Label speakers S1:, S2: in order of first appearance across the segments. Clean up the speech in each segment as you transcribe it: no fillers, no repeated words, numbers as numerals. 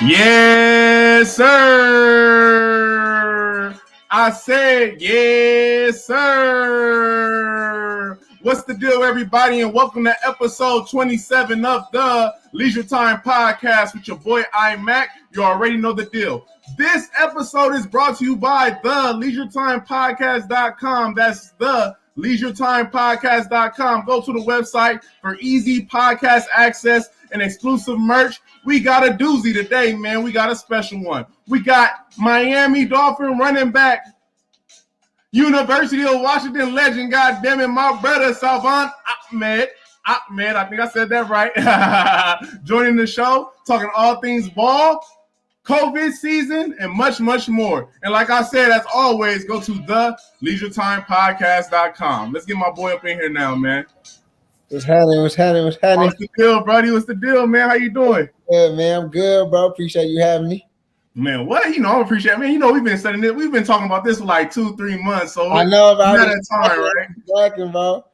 S1: Yes, sir. I said yes, sir. What's the deal, everybody? And welcome to episode 27 of the Leisure Time Podcast with your boy iMac. You already know the deal. This episode is brought to you by the LeisureTimePodcast.com. That's the LeisureTimePodcast.com. Go to the website for easy podcast access and exclusive merch. We got a doozy today, man. We got a special one. We got Miami Dolphin running back, University of Washington legend, goddammit, my brother Salvon Ahmed. I think I said that right. Joining the show, talking all things ball, COVID season, and much, much more. And like I said, as always, go to the LeisureTimePodcast.com. Let's get my boy up in here now, man.
S2: What's happening?
S1: What's the deal, buddy? What's the deal, man? How you doing?
S2: Good, man. I'm good, bro. Appreciate you having me.
S1: Man, what? I appreciate it. Man, we've been studying it. We've been talking about this for like 2-3 months. So
S2: I know about
S1: that time, right?
S2: Working, bro.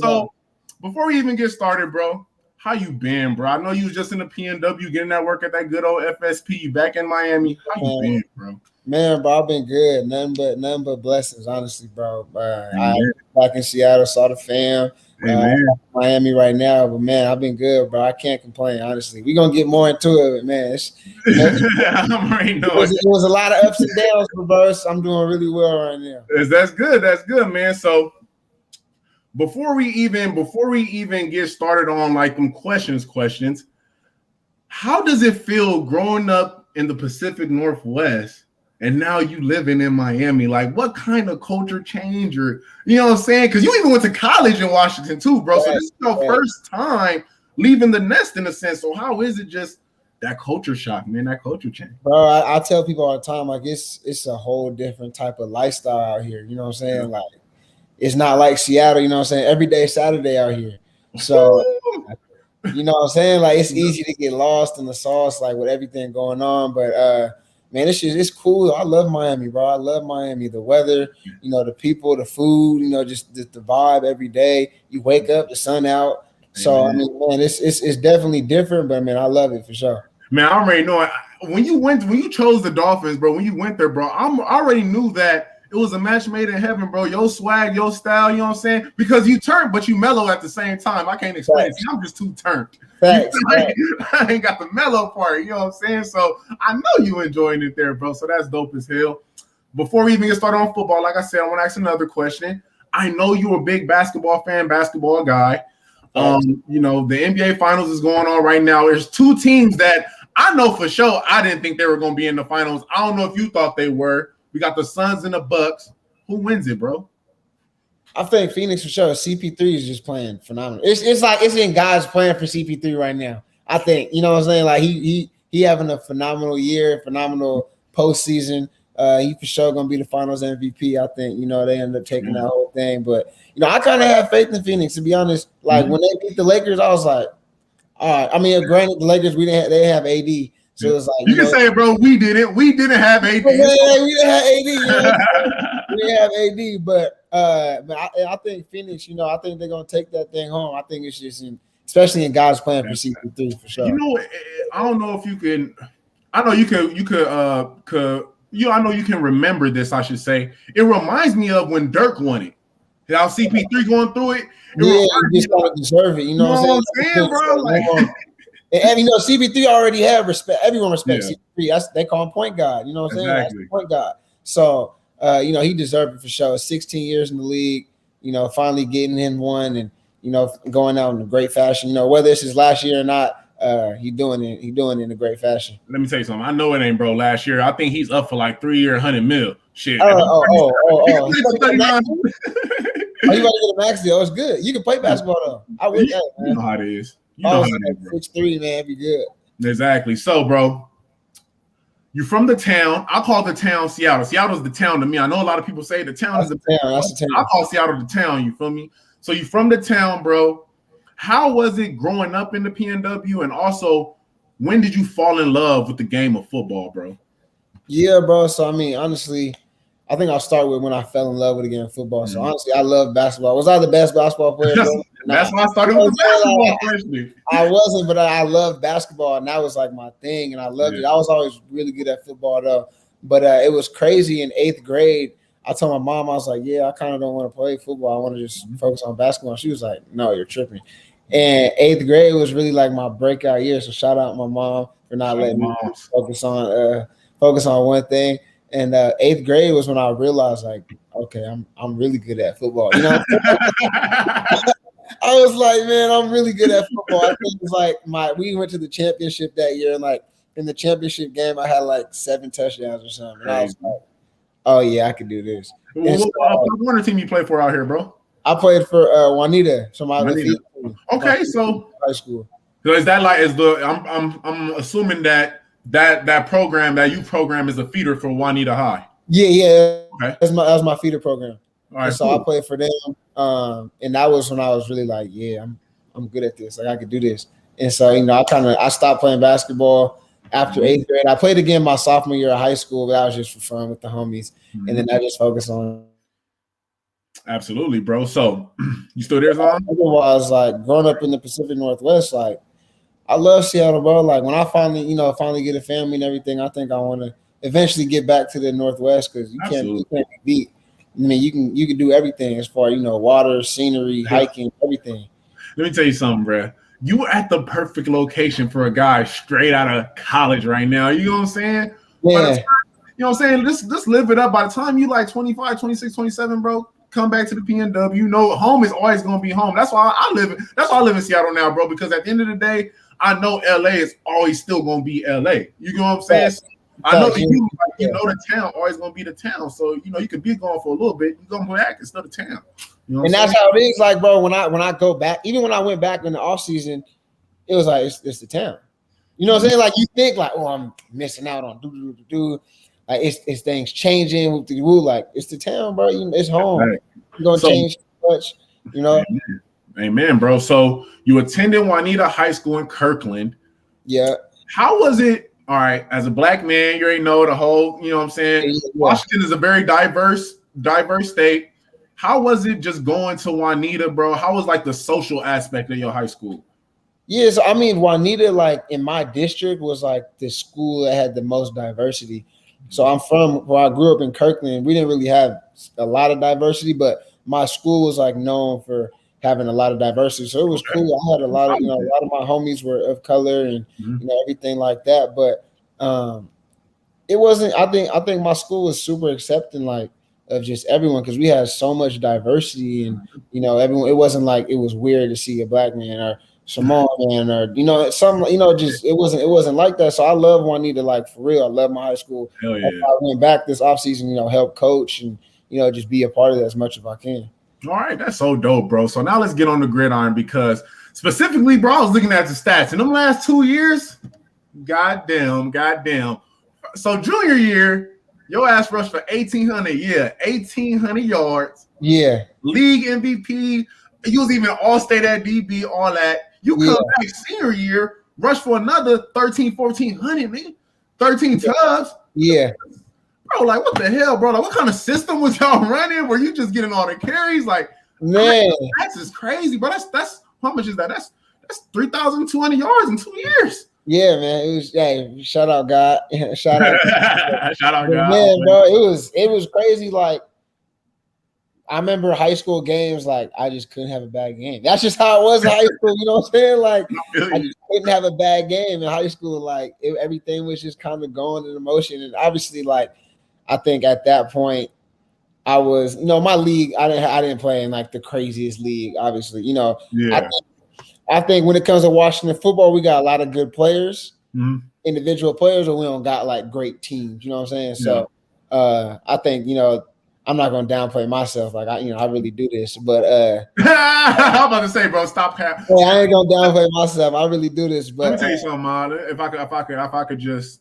S1: So before we even get started, bro, how you been, bro? I know you was just in the PNW getting that work at that good old FSP. You back in Miami. How you been, bro?
S2: Man, bro, I've been good. Nothing but blessings, honestly, bro. I back in Seattle, saw the fam. Miami right now, but man, I've been good, bro. I can't complain, honestly. We're gonna get more into it, man. It was a lot of ups and downs, bro. So I'm doing really well right now.
S1: That's good, man. So before we even get started on like them questions, how does it feel growing up in the Pacific Northwest and now you living in Miami? Like, what kind of culture change, or you know what I'm saying? Because you even went to college in Washington too, bro. So this is your first time leaving the nest in a sense. So how is it just that culture shock, man? That culture change,
S2: bro. I tell people all the time, like it's a whole different type of lifestyle out here. You know what I'm saying? Yeah. Like it's not like Seattle. You know what I'm saying? Every day Saturday out here. So you know what I'm saying? Like it's easy to get lost in the sauce, like with everything going on, but man, it's cool. I love Miami, bro. I love Miami. The weather, the people, the food, just the vibe every day. You wake up, the sun out. So I mean, man, it's definitely different, but man, I love it for sure.
S1: Man, I already know when you chose the Dolphins, bro. When you went there, bro, I already knew that it was a match made in heaven, bro. Your swag, your style, you know what I'm saying? Because you turned, but you mellow at the same time. I can't explain it. See, I'm just too turned. I ain't got the mellow part, you know what I'm saying? So I know you enjoying it there, bro. So that's dope as hell. Before we even get started on football, like I said, I want to ask another question. I know you're a big basketball fan, basketball guy. The NBA Finals is going on right now. There's two teams that I know for sure I didn't think they were going to be in the finals. I don't know if you thought they were. We got the Suns and the Bucks. Who wins it, bro?
S2: I think Phoenix for sure. CP3 is just playing phenomenal. It's like it's in God's plan for CP3 right now. I think, you know what I'm saying? Like he having a phenomenal year, phenomenal postseason. He for sure gonna be the finals MVP. I think, they end up taking that whole thing. But I kind of have faith in Phoenix, to be honest. Like when they beat the Lakers, I was like, all right. I mean, granted, the Lakers they didn't have AD. So it's like
S1: you can say, bro, we didn't have AD.
S2: We didn't have AD. We didn't have AD, but I think Phoenix. I think they're gonna take that thing home. I think it's just especially in God's plan for CP3 for sure.
S1: I don't know if you can. I know you can. I know you can remember this. I should say it reminds me of when Dirk won it. How CP3 going through it.
S2: You just gotta deserve it. You know what I'm saying, bro? Like. And CP3 already have respect. Everyone respects CP3. They call him point guard. You know what I'm saying?
S1: Exactly.
S2: That's point guard. So he deserved it for sure. 16 years in the league. Finally getting in one and going out in a great fashion. Whether it's his last year or not, he doing it. He doing it in a great fashion.
S1: Let me tell you something. I know it ain't bro. Last year, I think he's up for like 3 year, $100 million. Shit.
S2: Oh. You about to get a max deal? It's good. You can play basketball though. I would.
S1: You know how it is. You know how it is,
S2: 6'3", man, be good.
S1: Exactly. So, bro, you from the town. I call the town Seattle. Seattle's the town to me. I know a lot of people say the town is the town. That's the town. I call Seattle the town. You feel me? So you from the town, bro. How was it growing up in the PNW? And also, when did you fall in love with the game of football, bro?
S2: Yeah, bro. So, I mean, honestly, I think I'll start with when I fell in love with the game of football. So honestly, I love basketball. Was I the best basketball player?
S1: That's why I started with the basketball question.
S2: I wasn't, but I loved basketball, and that was like my thing, and I loved it. I was always really good at football, though. But it was crazy in 8th grade. I told my mom, I was like, yeah, I kind of don't want to play football. I want to just focus on basketball. She was like, no, you're tripping. And 8th grade was really like my breakout year. So shout out my mom for not letting me focus on one thing. And 8th grade was when I realized, like, okay, I'm really good at football. You know, I was like, man, I'm really good at football. I think it was like we went to the championship that year, and like in the championship game, I had like 7 touchdowns or something. And I was like, oh yeah, I could do this.
S1: What Warner team you play for out here, bro?
S2: I played for Juanita, so my
S1: okay, so
S2: high school.
S1: So is that like I'm assuming that program that you program is a feeder for Juanita High?
S2: Yeah. Okay. That was my feeder program.
S1: All right,
S2: so cool. I played for them, and that was when I was really like, yeah, I'm good at this. Like I could do this. And so I stopped playing basketball after 8th grade. I played again my sophomore year of high school, but that was just for fun with the homies. And then I just focused on.
S1: Absolutely, bro. So you still there, Zon?
S2: Otherwise, like growing up in the Pacific Northwest, like I love Seattle, bro. Like when I finally get a family and everything, I think I want to eventually get back to the Northwest because you can't be beat. I mean, you can do everything as far water, scenery, hiking, everything.
S1: Let me tell you something, bro. You were at the perfect location for a guy straight out of college right now. You know what I'm saying?
S2: Yeah.
S1: You know what I'm saying? Just live it up. By the time you like 25, 26, 27, bro, come back to the PNW. You know, home is always going to be home. That's why I live in Seattle now, bro, because at the end of the day, I know LA is always still going to be LA. You know what I'm saying? Yeah. I know you know the town always going to be the town. So, you could be gone for a little bit. You're going to back instead of town. You know
S2: and that's how it is. Like, bro, when I go back, even when I went back in the off season, it was like, it's the town. You know what I'm saying? Like, you think like, oh, I'm missing out on do. Like, it's things changing with the rule. Like, it's the town, bro. It's home. Right. You're going to change so much,
S1: Amen, bro. So you attended Juanita High School in Kirkland.
S2: Yeah.
S1: How was it? All right, as a black man, you already know the whole, you know what I'm saying? Yeah. Washington is a very diverse state. How was it just going to Juanita, bro? How was like the social aspect of your high school?
S2: Yeah, so I mean, Juanita, like in my district, was like the school that had the most diversity. So I'm from where I grew up in Kirkland. We didn't really have a lot of diversity, but my school was like known for having a lot of diversity. So it was cool. I had a lot of my homies were of color and everything like that. But it wasn't. I think my school was super accepting, like of just everyone, because we had so much diversity and everyone. It wasn't like it was weird to see a black man or Samoan man or some just it wasn't like that. So I love Juanita, like for real. I love my high school.
S1: Hell yeah.
S2: I went back this offseason, help coach and just be a part of that as much as I can.
S1: All right, that's so dope, bro. So now let's get on the gridiron, because specifically, bro, I was looking at the stats in them last 2 years. Goddamn. So junior year, your ass rushed for 1,800. Yeah, 1,800 yards.
S2: Yeah.
S1: League MVP. You was even all-state at DB, all that. You come back senior year, rush for another 1,400, man. 13 tubs.
S2: Yeah.
S1: Bro, like, what the hell, bro? Like, what kind of system was y'all running? Were you just getting all the carries? Like,
S2: man,
S1: that's crazy, bro. That's how much is that? That's 3,200 yards in 2 years.
S2: Yeah, man. It was shout out God. Shout out
S1: God.
S2: Man, bro, it was crazy. Like, I remember high school games, like I just couldn't have a bad game. That's just how it was in high school. You know what I'm saying? Like I just couldn't have a bad game in high school. Like everything was just kind of going in emotion. And obviously, like I think at that point, I was, my league. I didn't play in like the craziest league. Obviously,
S1: Yeah.
S2: I think when it comes to Washington football, we got a lot of good players, individual players, but we don't got like great teams. You know what I'm saying? So I think I'm not gonna downplay myself. Like I really do this, but
S1: I'm about to say, bro, stop.
S2: I ain't gonna downplay myself. I really do this. But
S1: let me tell you something, man. If I could just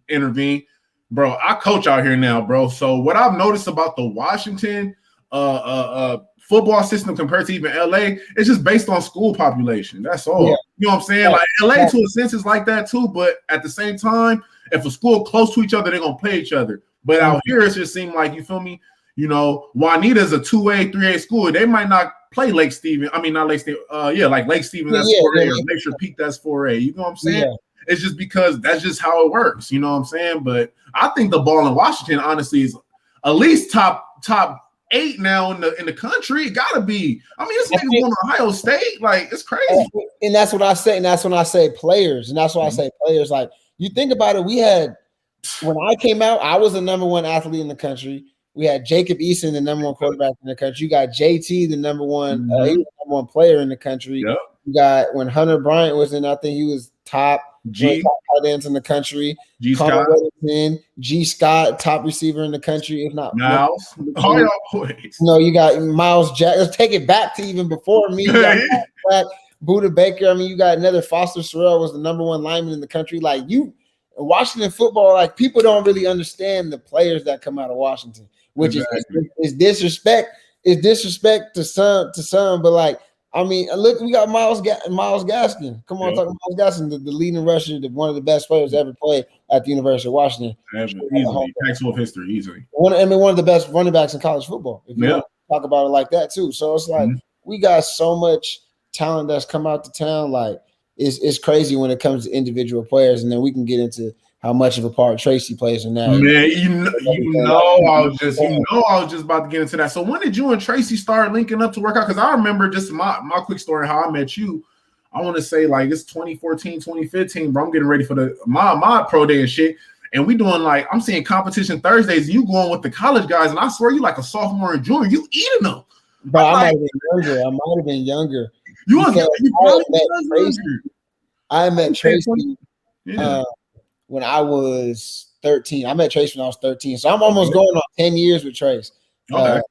S1: intervene, bro. I coach out here now, bro. So what I've noticed about the Washington football system compared to even LA, it's just based on school population. That's all. Yeah. You know what I'm saying? Like LA to a sense is like that too, but at the same time, if a school close to each other, they're gonna play each other. But out here, it just seemed like, you feel me? You know, Juanita's a 2A, 3A school. They might not play Lake Stevens. I mean, not Lake Stevens. Like Lake Stevens, that's 4A, or Lakeshore Peak, that's 4A. You know what I'm saying?
S2: Yeah.
S1: It's just because that's just how it works. You know what I'm saying? But I think the ball in Washington, honestly, is at least top 8 now in the country. It gotta be. I mean, this nigga's going to Ohio State. Like, it's crazy.
S2: And that's what I say. And that's when I say players. And that's why I say players. Like, you think about it, we had, when I came out, I was the number 1 athlete in the country. We had Jacob Eason, the number 1 quarterback in the country. You got JT, the number 1, he was the number 1 player in the country.
S1: Yep.
S2: You got, when Hunter Bryant was in, I think he was top tight ends in the country.
S1: G Scott,
S2: G Scott, top receiver in the country, if not
S1: Miles. All y'all boys.
S2: No, you got Miles Jack. Let's take it back to even before me. You got Buda Baker. I mean, you got another Foster Sorrell was the number 1 lineman in the country. Like, you, Washington football, like, people don't really understand the players that come out of Washington, which is disrespect. It's disrespect to some, but like, I mean, look, we got Miles Gaskin. Come on, talk about Miles Gaskin, the leading rusher, one of the best players to ever play at the University of Washington.
S1: Easily, Pac-12 history, easily.
S2: One of the best running backs in college football. If you want to talk about it like that too. So it's like we got so much talent that's come out to town. Like, it's crazy when it comes to individual players, and then we can get into how much of a part Tracy plays in that.
S1: Man, I was just about to get into that. So when did you and Tracy start linking up to work out? Because I remember just my quick story how I met you. I want to say like it's 2014, 2015, bro. I'm getting ready for my pro day and shit. And we doing like, I'm seeing competition Thursdays. You going with the college guys, and I swear you like a sophomore and junior. You eating them.
S2: Bro, I might have been younger. I met Tracy when I was 13. I met Trace when I was 13. So I'm almost going on 10 years with Trace. 10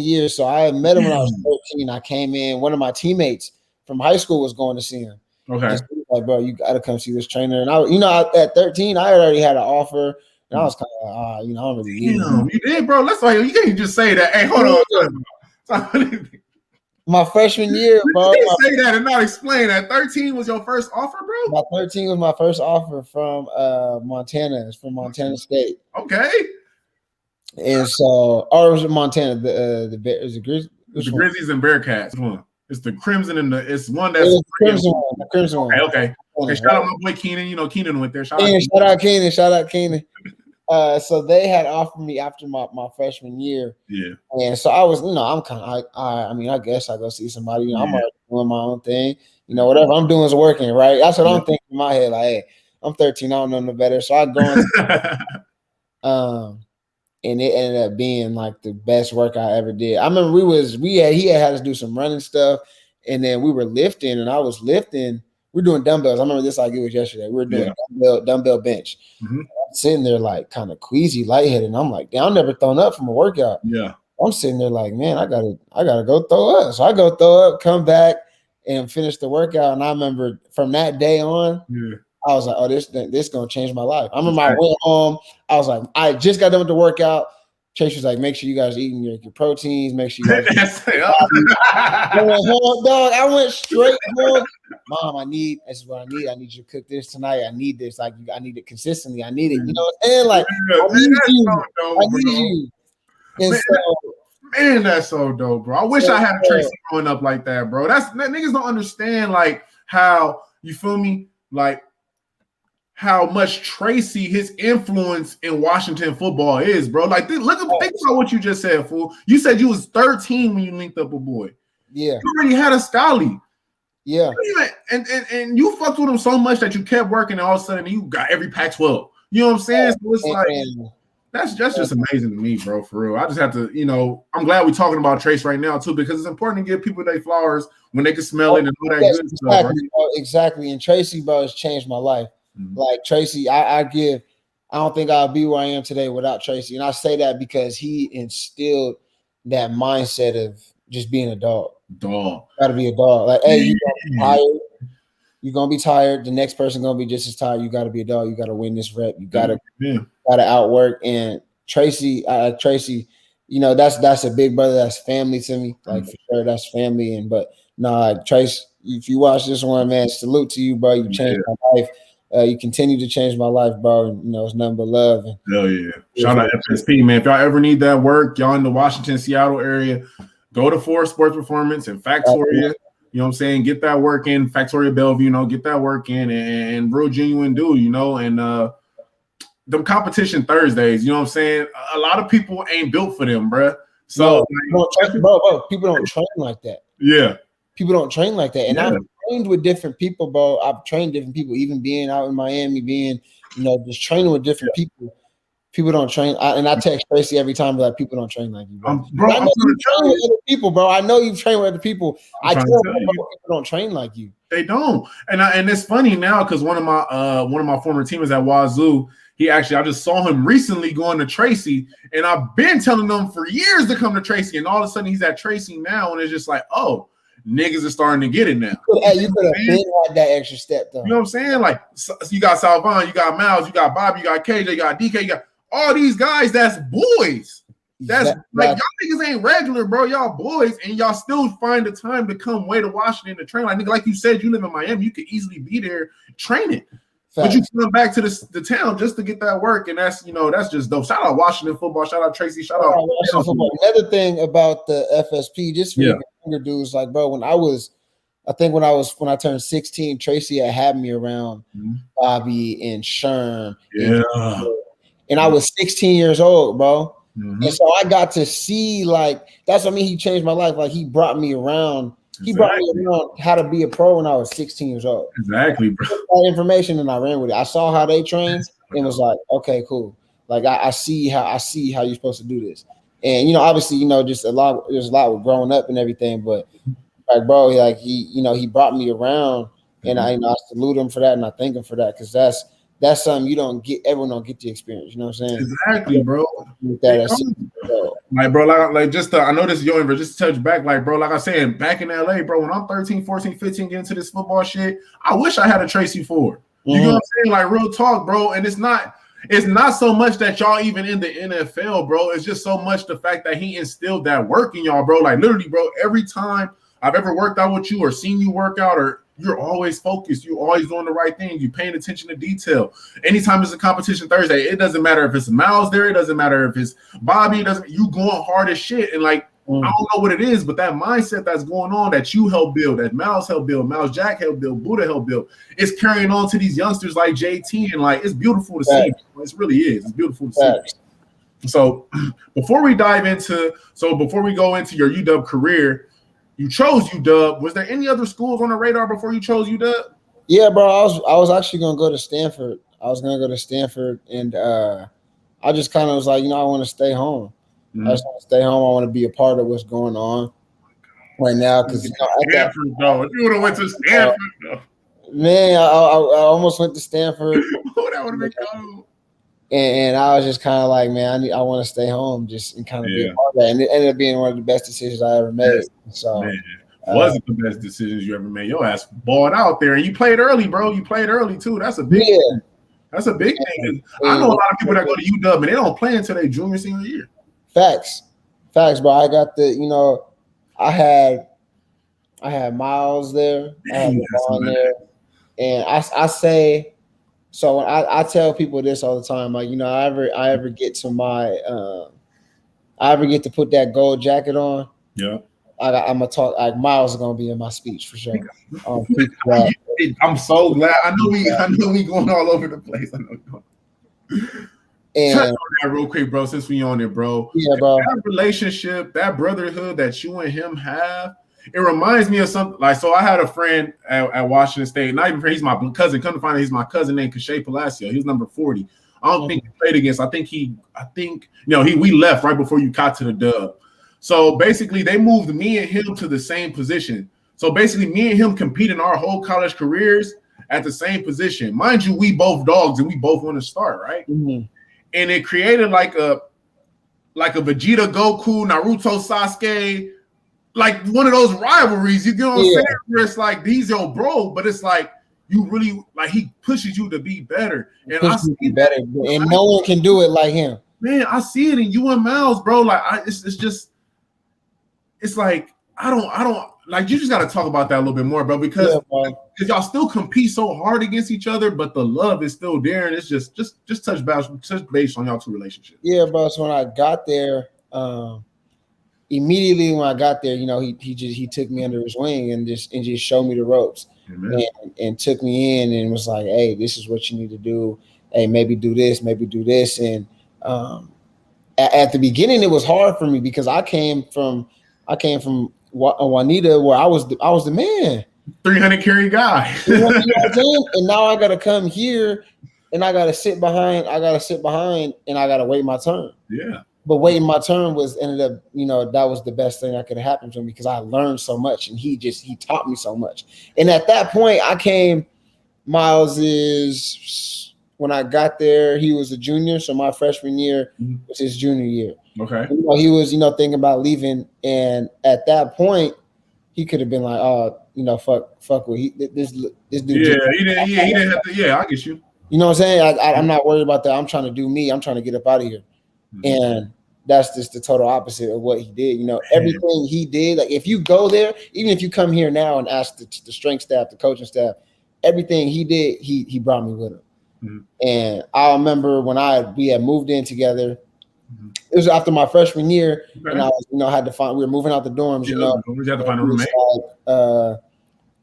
S2: years. So I met him when I was 13. I came in. One of my teammates from high school was going to see him.
S1: Okay.
S2: So like, bro, you got to come see this trainer. And at 13, I already had an offer. And I was kind of like, I don't really need him.
S1: You did, bro. Let's you can't just say that. Hey, hold on.
S2: My freshman year, bro.
S1: You can't say that and not explain that. 13 was your first offer, bro?
S2: My 13 was my first offer from Montana. It's from Montana State.
S1: Okay.
S2: And so, or was it Montana? The
S1: Grizzlies and Bearcats. One. It's the Crimson and it's one that's
S2: the Crimson one. The Crimson one.
S1: Okay. Shout out my boy Keenan. You know Keenan went there. Shout
S2: out Keenan. So they had offered me after my freshman year.
S1: Yeah.
S2: And so I was, I'm kind of I guess I go see somebody. I'm already doing my own thing. Whatever I'm doing is working, right? That's what I'm thinking in my head. Like, hey, I'm 13, I don't know no better. So I go and it ended up being like the best work I ever did. I remember he had us do some running stuff, and then we were lifting, and I was lifting. We're doing dumbbells. I remember this like it was yesterday. We were doing dumbbell bench. Mm-hmm. I'm sitting there like kind of queasy, lightheaded, and I'm like, damn, I've never thrown up from a workout.
S1: Yeah.
S2: I'm sitting there like, man, I gotta go throw up. So I go throw up, come back, and finish the workout. And I remember from that day on, I was like, oh, this is gonna change my life. I remember I went home. I was like, I just got done with the workout. Chase was like, make sure you guys are eating your proteins. Make sure you guys. I went home, dog. I went straight home. Mom, this is what I need. I need you to cook this tonight. I need this. Like, I need it consistently. I need it. You know what I'm saying? Like, I need you. And
S1: man, that's so dope, bro. I wish I had Tracy growing up like that, bro. That niggas don't understand like how, you feel me? Like how much Tracy, his influence in Washington football is, bro. Like, think about what you just said, fool. You said you was 13 when you linked up a boy.
S2: Yeah.
S1: You already had a Scally.
S2: Yeah.
S1: And you fucked with him so much that you kept working, and all of a sudden you got every Pac-12. You know what I'm saying? So it's like that's just amazing to me, bro, for real. I just have to, I'm glad we're talking about Trace right now too, because it's important to give people their flowers when they can smell it and do that good stuff. Right?
S2: Exactly. And Tracy, bro, has changed my life. Mm-hmm. Like Tracy, I don't think I'll be where I am today without Tracy. And I say that because he instilled that mindset of just being a dog. Gotta be a dog. Like, hey, you're gonna be tired. You're gonna be tired. The next person gonna be just as tired. You gotta be a dog. You gotta win this rep. You gotta outwork. And Tracy, that's a big brother. That's family to me. Like, for sure, that's family. But Trace, if you watch this one, man, salute to you, bro. You changed my life. You continue to change my life, bro. And, it's nothing but love. And
S1: hell yeah. Shout out FSP, man. If y'all ever need that work, y'all in the Washington, Seattle area, go to Forest Sports Performance and Factoria. You know what I'm saying? Get that work in. Factoria Bellevue, get that work in and real genuine dude, and them competition Thursdays, you know what I'm saying? A lot of people ain't built for them, bro. So
S2: bro, people don't train like that.
S1: Yeah.
S2: People don't train like that. And I've trained with different people, bro. I've trained different people, even being out in Miami, being, just training with different people. People don't train. And I text Tracy every time, like, people don't train like you, bro. I know you train with other people, bro. I know you train with other people. I tell you, people don't train like you.
S1: They don't. And it's funny now because one of my former teammates at Wazoo, I just saw him recently going to Tracy, and I've been telling them for years to come to Tracy, and all of a sudden he's at Tracy now, and it's just like, oh, niggas are starting to get it now.
S2: Hey, you could have been like that extra step, though.
S1: You know what I'm saying? Like, you got Salvon, you got Miles, you got Bobby, you got KJ, you got DK, you got all these guys that's boys. That's like, y'all niggas ain't regular, bro. Y'all boys, and y'all still find the time to come way to Washington to train. Like, nigga, like you said, you live in Miami, you could easily be there training. But you come back to the town just to get that work, and that's just dope. Shout out Washington football. Shout out Tracy. Shout out
S2: Washington football. Another thing about the FSP, just for younger dudes, like, bro, when I turned 16, Tracy had me around Bobby and Sherm. And I was 16 years old, bro. Mm-hmm. And so I got to see, like, that's what I mean. He changed my life. Like, he brought me around. He brought me around how to be a pro when I was 16 years old.
S1: Exactly, bro.
S2: That information, and I ran with it. I saw how they trained and was like, okay, cool. Like, I see how you're supposed to do this. And obviously, just there's a lot with growing up and everything. But like, bro, like he brought me around, and I salute him for that, and I thank him for that, because that's something you don't get. Everyone don't get the experience. You know what I'm saying?
S1: Exactly, bro. Like, bro, I know this is your but just to touch back, like, bro, like I said, back in LA, bro, when I'm 13, 14, 15, getting into this football shit, I wish I had a Tracy Ford. You know what I'm saying? Like, real talk, bro. And it's not so much that y'all even in the NFL, bro. It's just so much the fact that he instilled that work in y'all, bro. Like, literally, bro, every time I've ever worked out with you or seen you work out, or you're always focused. You're always doing the right thing. You're paying attention to detail. Anytime it's a competition Thursday, it doesn't matter if it's Miles there. It doesn't matter if it's Bobby. You going hard as shit. And like, I don't know what it is, but that mindset that's going on that you helped build, that Miles helped build, Miles Jack helped build, Buddha helped build, it's carrying on to these youngsters like JT. And like, it's beautiful to see. It really is. It's beautiful to see. So before we go into your UW career, you chose UW. Was there any other schools on the radar before you chose UW?
S2: Yeah, bro. I was actually gonna go to Stanford. And I just kind of was like, I want to stay home. I just want to stay home. I want to be a part of what's going on right now. Because
S1: Stanford, though. If you would have went to Stanford, though.
S2: Man, I almost went to Stanford.
S1: That would have been cool.
S2: And I was just kind of like, man, I want to stay home just and kind of be a part of that. And it ended up being one of the best decisions I ever made. So,
S1: wasn't the best decisions you ever made. Your ass balled out there, and you played early, bro. You played early too. That's a big thing. That's a big thing. I know a lot of people that go to UW and they don't play until their junior, senior year.
S2: Facts, bro. I got I had Miles there. I had LeVon there, and I say. So when I tell people this all the time, like, I ever get to put that gold jacket on. Yeah, I'm gonna talk. Like, Miles is gonna be in my speech for sure.
S1: I'm so glad. I know we going all over the place. I know. And touch on that real quick, bro. Since we on it, bro.
S2: Yeah, bro.
S1: That relationship, that brotherhood that you and him have. It reminds me of something like, so I had a friend at Washington State, not even he's my cousin. Come to find out, he's my cousin named Kashay Palacio. He was number 40. I don't think he played against. I think we left right before you got to the dub. So basically, they moved me and him to the same position. So basically, me and him competing our whole college careers at the same position. Mind you, we both dogs and we both want to start, right? Mm-hmm. And it created like a Vegeta, Goku, Naruto, Sasuke. Like one of those rivalries, you know what I'm saying? Where it's like, he's your bro, but it's like you really like he pushes you to be better. And I see
S2: better, and no one can do it like him.
S1: Man, I see it in you and Miles, bro. Like it's like I don't like you just got to talk about that a little bit more, bro, because y'all still compete so hard against each other, but the love is still there, and it's just touch base on y'all two relationships.
S2: Yeah, bro. So when I got there, immediately when I got there, he took me under his wing and just showed me the ropes, and took me in and was like, hey, this is what you need to do. Hey, maybe do this, and at the beginning it was hard for me because I came from Juanita, where I was the man,
S1: 300 carry guy.
S2: You know what I'm saying? And now I gotta come here and I gotta sit behind, and I gotta wait my turn.
S1: Yeah.
S2: But waiting my turn ended up, that was the best thing that could have happened to me because I learned so much and he taught me so much. And at that point I came, Miles is, when I got there, he was a junior. So my freshman year was his junior year.
S1: Okay.
S2: He was, thinking about leaving. And at that point, he could have been like, oh, fuck with this dude.
S1: Yeah, he didn't have to. Yeah, I get you.
S2: You know what I'm saying? I'm not worried about that. I'm trying to do me. I'm trying to get up out of here. And that's just the total opposite of what he did. Everything he did, like if you go there, even if you come here now and ask the strength staff, the coaching staff, everything he did, he brought me with him. And I remember when we had moved in together. It was after my freshman year, and I was, had to find. We were moving out the dorms.
S1: You had to find a roommate.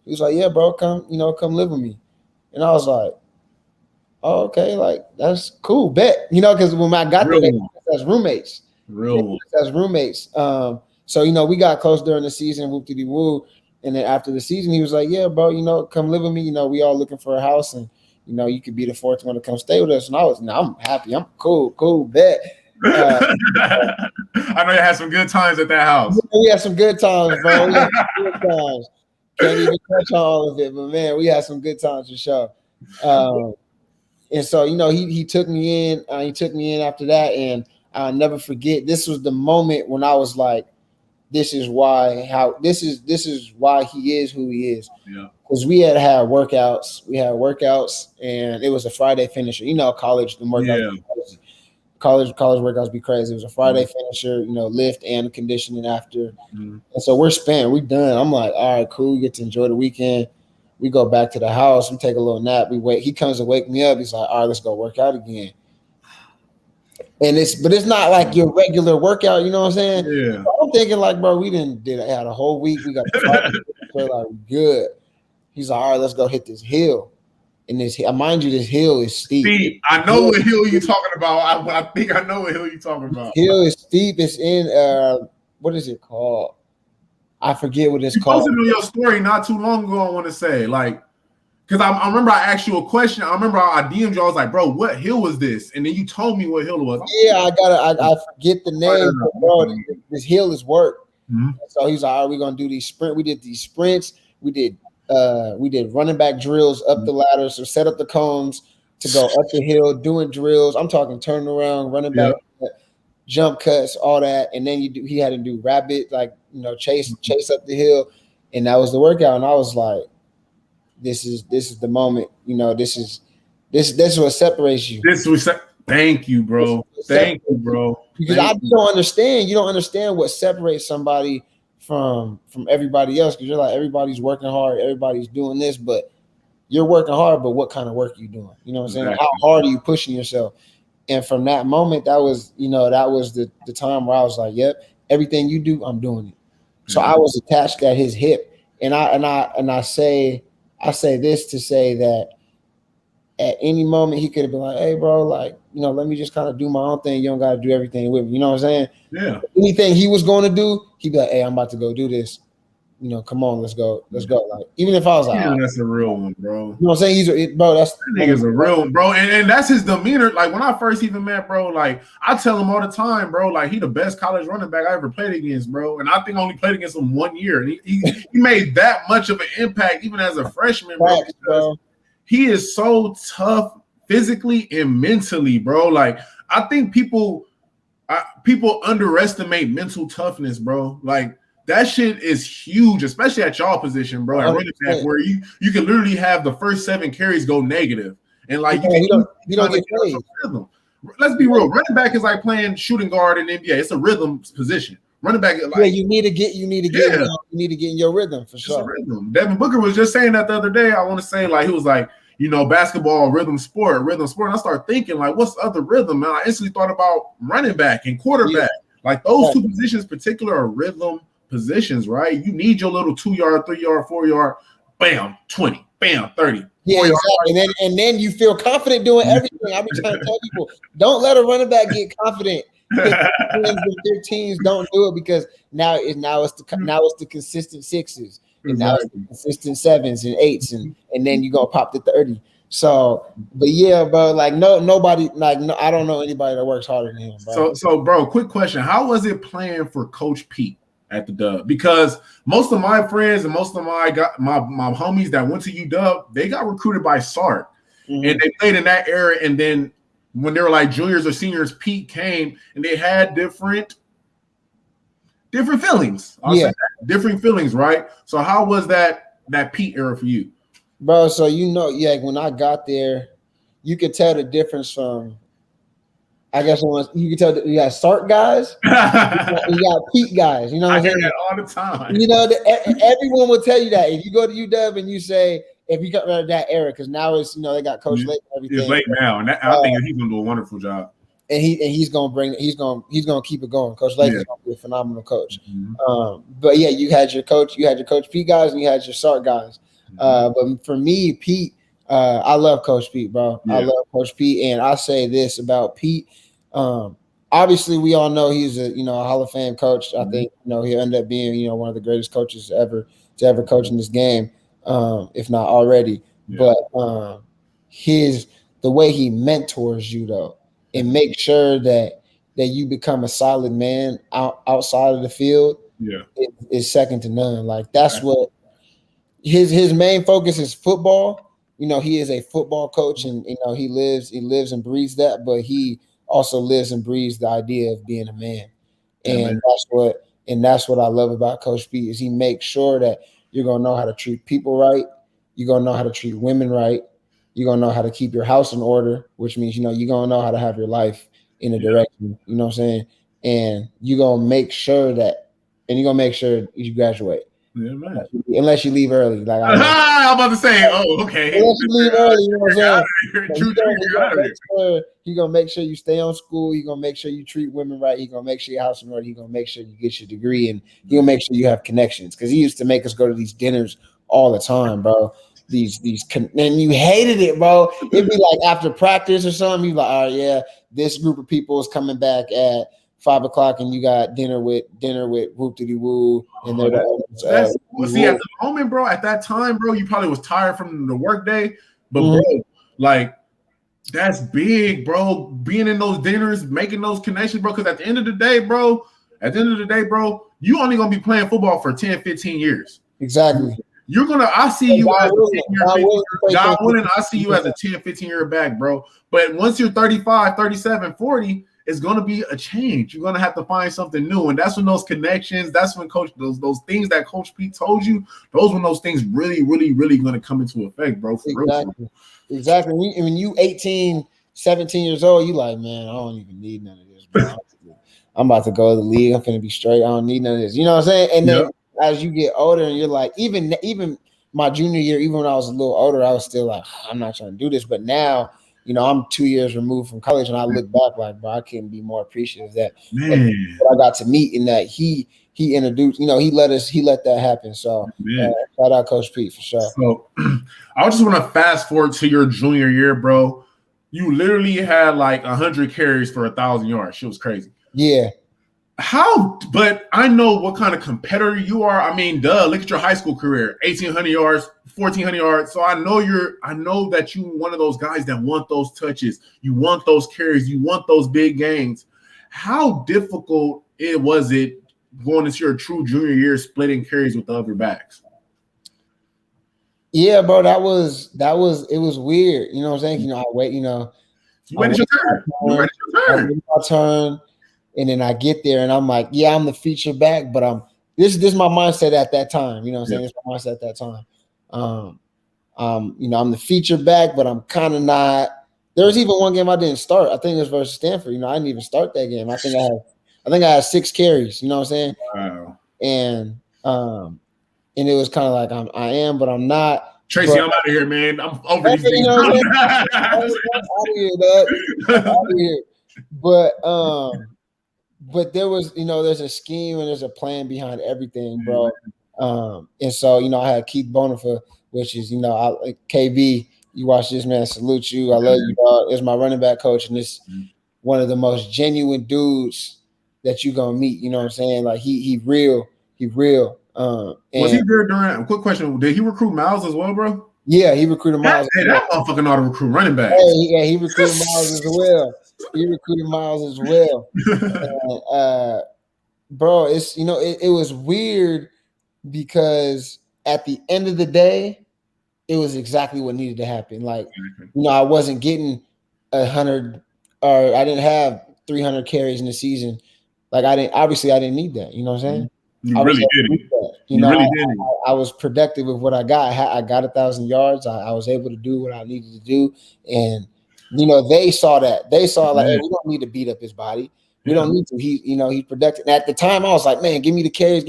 S2: He was like, "Yeah, bro, come live with me," and I was like, "Oh, okay, like that's cool, bet." Because when I got there, as roommates, as roommates. So we got close during the season, whoop-de-doo-woo, and then after the season, he was like, "Yeah, bro, come live with me. We all looking for a house and." You could be the fourth one to come stay with us. And I'm happy. I'm cool, bet.
S1: I know you had some good times at that house.
S2: We had some good times, bro. We had some good times. Can't even touch on all of it, but man, we had some good times for sure. And so, he took me in. He took me in after that, and I'll never forget. This was the moment when I was like, this is why he is who he is.
S1: Yeah.
S2: Because we had workouts. We had workouts, and it was a Friday finisher. College, the workouts. Yeah. College workouts be crazy. It was a Friday finisher, lift and conditioning after. And so we're spent. We done. I'm like, all right, cool. We get to enjoy the weekend. We go back to the house. We take a little nap. We wait. He comes to wake me up. He's like, all right, let's go work out again. And it's not like your regular workout. You know what I'm saying?
S1: Yeah.
S2: So I'm thinking like, bro, we had a whole week. We got like good. He's like, all right, let's go hit this hill. And mind you, this hill is steep.
S1: I know what hill you're talking about. I think I know what hill you're talking about.
S2: Hill is steep. It's in what is it called? I forget what it's called.
S1: You posted on your story not too long ago. I want to say, because I remember I asked you a question. I remember I DM'd you. I was like, bro, what hill was this? And then you told me what hill it was.
S2: Yeah, I forget the name. But bro, this hill is work. So he's like, all right, we're gonna do these sprints. We did these sprints. We did running back drills up the ladder, so set up the cones to go up the hill, doing drills. I'm talking turning around, running back, jump cuts, all that. And then he had to do rabbit, chase up the hill, and that was the workout. And I was like, this is the moment. This is what separates you.
S1: Thank you, bro. Thank you, bro.
S2: Because don't understand. You don't understand what separates somebody from everybody else, because you're like, everybody's working hard, everybody's doing this, but you're working hard, but what kind of work are you doing? You know what I'm saying? How hard are you pushing yourself? And from that moment, that was the time where I was like, yep, everything you do, I'm doing it. So I was attached at his hip. And I say this to say that at any moment he could have been like, hey bro, let me just kind of do my own thing. You don't gotta do everything with me. You know what I'm saying?
S1: Yeah.
S2: Anything he was going to do, he'd be like, hey, I'm about to go do this. Come on, let's go. Like, even if I was like,
S1: that's a real one, bro.
S2: You know what I'm saying? That
S1: nigga's a real one, bro. And that's his demeanor. Like when I first even met, bro, I tell him all the time, bro, he the best college running back I ever played against, bro. And I think I only played against him 1 year. And he made that much of an impact even as a freshman, bro. He is so tough physically and mentally, bro. I think people underestimate mental toughness, bro. That shit is huge, especially at y'all position, bro. At running back, where you can literally have the first 7 carries go negative, and you don't get played. Let's be real. Running back is like playing shooting guard in the NBA. It's a rhythm position. Running back,
S2: yeah, you need to get in your rhythm for sure.
S1: Rhythm. Devin Booker was just saying that the other day. I want to say like he was like, basketball, rhythm sport. And I started thinking like, what's the other rhythm? And I instantly thought about running back and quarterback. Yeah. Like those two positions, particular, are rhythm positions, right? You need your little 2 yard, 3 yard, 4 yard, bam, 20, bam, 30.
S2: Yeah, exactly. And then you feel confident doing everything. I be trying to tell people, don't let a running back get confident. 15s don't do it because now it's the consistent 6s, and now it's the consistent 7s and 8s, and then you're gonna pop the 30. So, but yeah, bro, like nobody, like I don't know anybody that works harder than him, bro.
S1: So, bro, quick question: how was it playing for Coach Pete at the Dub? Because most of my friends and most of my homies that went to UW, they got recruited by Sark, and they played in that era, and then when they were like juniors or seniors, Pete came and they had different feelings. Different feelings, right? So how was that Pete era for you?
S2: Bro, so when I got there, you could tell the difference from, I guess you could tell that you got Sark guys, you got Pete guys. You know what I'm saying?
S1: That all the time.
S2: Everyone will tell you that. If you go to UW and you say, if you got rid of that era, because now it's they got Coach Lake and everything.
S1: It's late now, and I think he's gonna do a wonderful job.
S2: And he's gonna keep it going. Coach Lake is gonna be a phenomenal coach. But yeah, you had your Coach Pete guys and you had your Sark guys. But for me, Pete, I love Coach Pete, bro. Yeah. I love Coach Pete, and I say this about Pete. Obviously, we all know he's a Hall of Fame coach. I think he'll end up being one of the greatest coaches to ever coach in this game. If not already, but the way he mentors you though, and make sure that you become a solid man outside of the field, is second to none. Like that's what his main focus is football. He is a football coach, and he lives and breathes that, but he also lives and breathes the idea of being a man, and that's what I love about Coach Pete is he makes sure that you're gonna know how to treat people right. You're gonna know how to treat women right. You're gonna know how to keep your house in order, which means you're gonna know how to have your life in a direction. You know what I'm saying? And you're gonna make sure you graduate.
S1: Yeah, man.
S2: Unless you leave early, like
S1: I'm about to say, okay.
S2: Unless you leave early, you know what I'm saying? He's gonna make sure you stay on school. He's gonna make sure you treat women right. He's gonna make sure your house in order. He's gonna make sure you get your degree, and he's gonna make sure you have connections. Because he used to make us go to these dinners all the time, bro. And you hated it, bro. It'd be like after practice or something. You like, all right, yeah, this group of people is coming back at 5 o'clock, and you got dinner with whoop diddy woo, and they're
S1: see at the moment, bro. At that time, bro, you probably was tired from the work day, but bro, like that's big, bro. Being in those dinners, making those connections, bro. Because at the end of the day, bro, you only gonna be playing football for 10, 15 years.
S2: Exactly.
S1: I see you as a 10-year God willing, I see you as a 10, 15-year back, bro. But once you're 35, 37, 40, it's going to be a change. You're going to have to find something new. And that's when those connections, that's when those things that Coach Pete told you, those things really, really, really going to come into effect, bro.
S2: Exactly. When you 18, 17 years old, you like, man, I don't even need none of this, bro. I'm about to go to the league. I'm finna be straight. I don't need none of this. You know what I'm saying? And then as you get older and you're like, even my junior year, even when I was a little older, I was still like, I'm not trying to do this. But now, I'm 2 years removed from college, and I look back like, bro, I couldn't be more appreciative that I got to meet, and that he introduced, he let that happen. So shout out Coach Pete for sure.
S1: So I just want to fast forward to your junior year, bro. You literally had like 100 carries for 1,000 yards. Shit was crazy.
S2: Yeah.
S1: But I know what kind of competitor you are. I mean, look at your high school career, 1,800 yards, 1,400 yards. So I know that you one of those guys that want those touches. You want those carries. You want those big gains. How difficult was it going into your true junior year, splitting carries with the other backs?
S2: Yeah, bro, it was weird. You know what I'm saying? I wait,
S1: you waited your turn.
S2: I waited my turn. And then I get there and I'm like, yeah, I'm the feature back, but this is my mindset at that time. You know what I'm saying? This is my mindset at that time. I'm the feature back, but I'm kind of not. There was even one game I didn't start. I think it was versus Stanford. I didn't even start that game. I think I think I had 6 carries. You know what I'm saying?
S1: Wow.
S2: And and it was kind of like I am, but I'm not.
S1: Tracy, I'm out of here, man. I'm over these
S2: you
S1: things.
S2: know what I'm saying? I'm out of here, dog. I'm out of here. But there was, there's a scheme and there's a plan behind everything, bro. And so, I had Keith Bonifa, which is, KB. You watch this, man. Salute you. I love you, dog. It's my running back coach, and this one of the most genuine dudes that you're gonna meet. You know what I'm saying? Like he real. He real.
S1: Was he there during? Quick question: did he recruit Miles as well, bro?
S2: Yeah, he recruited Miles.
S1: That motherfucker know how to recruit running backs.
S2: He recruited Miles as well. He recruited Miles as well. And, bro, it's it was weird because at the end of the day, it was exactly what needed to happen. Like, I wasn't getting 100 or I didn't have 300 carries in the season. Like I didn't need that. You know what I'm saying?
S1: You really didn't.
S2: I was productive with what I got. I got 1,000 yards. I was able to do what I needed to do. And, they saw that. They saw like, hey, we don't need to beat up his body. We don't need to. He's productive. And at the time, I was like, man, give me the carries.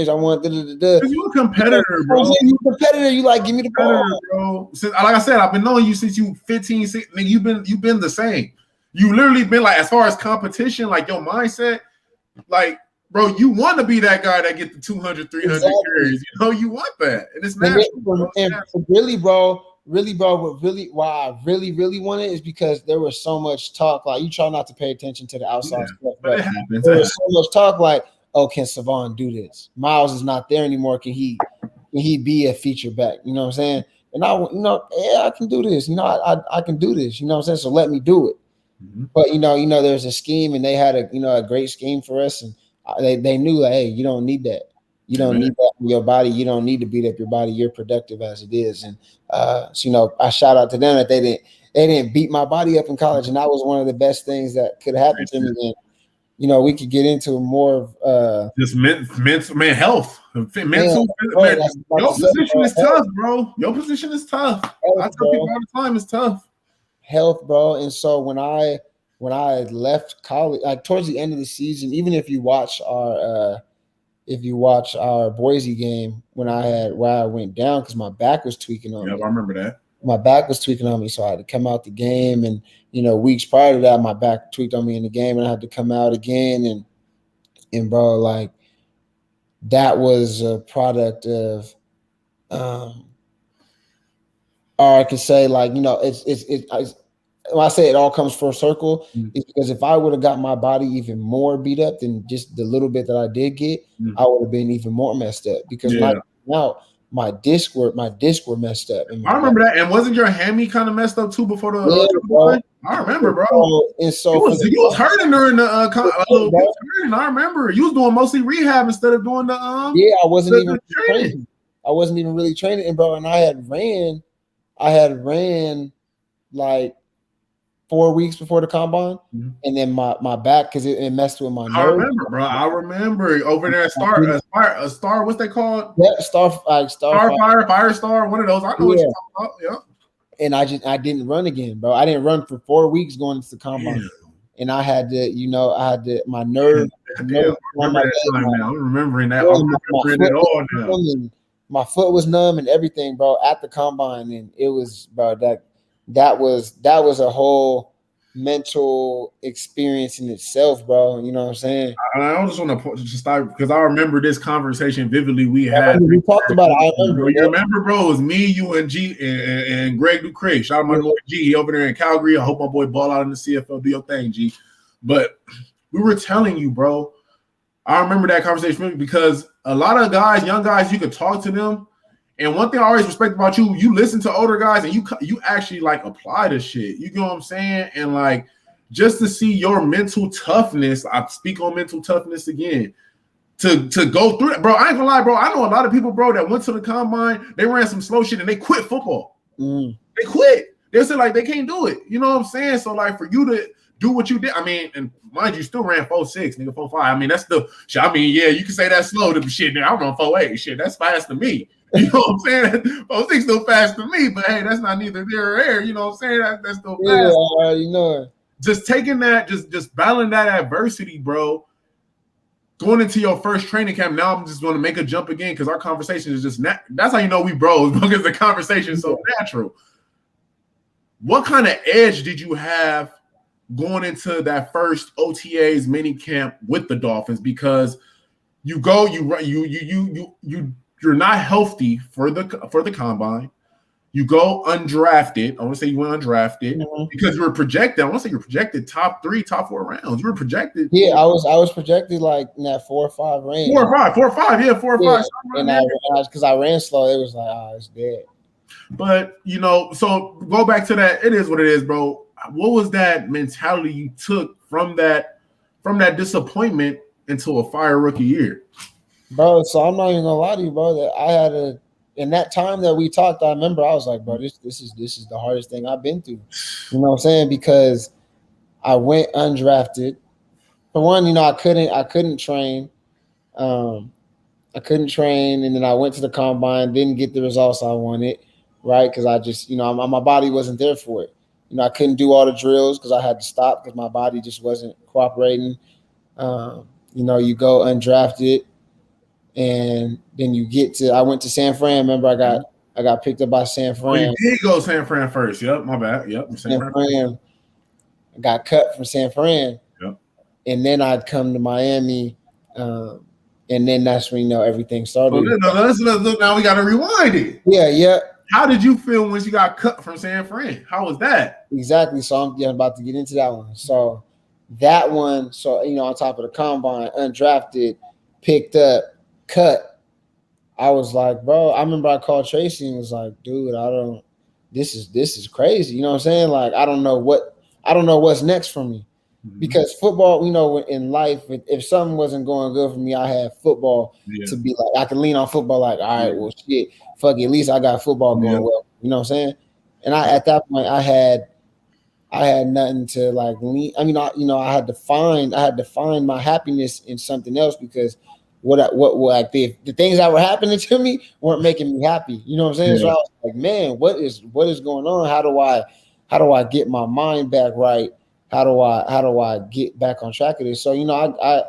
S2: I want
S1: Because you're a competitor, bro.
S2: You're a competitor. You like, give me the ball,
S1: bro. Since, like I said, I've been knowing you since you 15, 16. Nigga, you've been the same. You literally been like, as far as competition, like your mindset, like, bro, you want to be that guy that get the 200, 300 carries. You want that. And it's natural.
S2: And really, bro, why I really wanted is because there was so much talk. Like, you try not to pay attention to the outside stuff, but
S1: it happens.
S2: There was so much talk like, oh, can Salvon do this? Miles is not there anymore. Can he be a feature back? You know what I'm saying? And I can do this. I can do this. You know what I'm saying? So let me do it. But there's a scheme, and they had a great scheme for us, and they knew like, hey, you don't need that. You don't need that in your body. You don't need to beat up your body. You're productive as it is. And so I shout out to them that they didn't beat my body up in college, and that was one of the best things that could happen to me. And we could get into more of
S1: just mental health. Mental, your position is tough, bro. Your position is tough. I tell people all the time, it's tough.
S2: Health, bro. And so when I left college, like towards the end of the season, even if you watch our Boise game where I went down because my back was tweaking on me.
S1: I remember that.
S2: My back was tweaking on me, so I had to come out the game. And weeks prior to that, my back tweaked on me in the game, and I had to come out again. And bro, like that was a product of, or I could say like it's when I say it all comes full circle, it's because if I would have got my body even more beat up than just the little bit that I did get, I would have been even more messed up. Because now my disc were messed up.
S1: I remember that. And wasn't your hammy kind of messed up too before the? I remember, bro.
S2: And so
S1: you was hurting during the I remember you was doing mostly rehab instead of doing the
S2: I wasn't even training. I wasn't even really training, and bro. And I had ran like 4 weeks before the combine, and then my back because it messed with my nerves.
S1: I remember, bro. I remember over there at Star. What's they called?
S2: Yeah, Star.
S1: One of those. I know what you're talking about. Yeah.
S2: And I didn't run again, bro. I didn't run for 4 weeks going into the combine, and I had to my nerve.
S1: I'm remembering that. I'm remembering it all now.
S2: My foot was numb and everything, bro, at the combine, and it was, bro, that was a whole mental experience in itself, bro. You know what I'm saying?
S1: I just want to start because I remember this conversation vividly. We
S2: talked about it.
S1: You remember, bro? It was me, you, and G and Greg Ducray. Shout out my boy G. He over there in Calgary. I hope my boy ball out in the CFL. Do your thing, G. But we were telling you, bro. I remember that conversation because a lot of guys, young guys, you could talk to them. And one thing I always respect about you, you listen to older guys and you actually like apply the shit. You know what I'm saying? And like just to see your mental toughness, I speak on mental toughness again, to go through that, bro. I ain't gonna lie, bro. I know a lot of people, bro, that went to the combine, they ran some slow shit and they quit football. They quit. They said like they can't do it. You know what I'm saying? So like for you to do what you did, I mean, and mind you, still ran 4.6, nigga, 4.5. I mean, that's still shit. I mean, yeah, you can say that's slow to shit. Now I'm on 4.8. Shit, that's fast to me. You know what I'm saying? 4.6 still fast to me, but hey, that's not neither there or there. You know what I'm saying? That's still fast.
S2: Yeah, you know it.
S1: Just taking that, just battling that adversity, bro. going into your first training camp, now I'm just going to make a jump again because our conversation is just that's how you know we bros, because the conversation is so natural. What kind of edge did you have going into that first OTAs mini camp with the Dolphins? Because you're not healthy for the combine. You go undrafted. I want to say you went undrafted because you were projected. I want to say you were projected top 3, top 4 rounds. You were projected.
S2: Yeah, I was projected like in that 4 or 5 range.
S1: 4 or 5. Yeah, 4 or 5.
S2: And because I ran slow, it was like, it's dead.
S1: But so go back to that. It is what it is, bro. What was that mentality you took from that disappointment into a fire rookie year?
S2: Bro, so I'm not even gonna lie to you, bro, that I had in that time that we talked, I remember I was like, bro, this is the hardest thing I've been through. You know what I'm saying? Because I went undrafted. For one, I couldn't train. I couldn't train, and then I went to the combine, didn't get the results I wanted, right? Because I just, my body wasn't there for it. I couldn't do all the drills because I had to stop because my body just wasn't cooperating. You go undrafted. And then I went to San Fran. Remember, I got picked up by San Fran.
S1: Oh, you did go San Fran first. Yep, my bad. Yep,
S2: San Fran. I got cut from San Fran.
S1: Yep.
S2: And then I'd come to Miami, and then that's when everything started.
S1: Now we got to rewind it.
S2: Yeah.
S1: How did you feel when you got cut from San Fran? How was that?
S2: Exactly. So I'm about to get into that one. So that one, on top of the combine, undrafted, picked up, cut. I was like, bro, I remember I called Tracy and was like, dude, this is crazy. You know what I'm saying? Like, I don't know what's next for me. Because football, in life, if something wasn't going good for me, I had football to be like, I could lean on football like, all right, well, shit, fuck it, at least I got football going well. You know what I'm saying? And at that point, I had nothing to like lean. I mean, I had to find my happiness in something else because the things that were happening to me weren't making me happy. You know what I'm saying? So I was like, man, what is going on? How do I get my mind back right? How do I get back on track of this? So I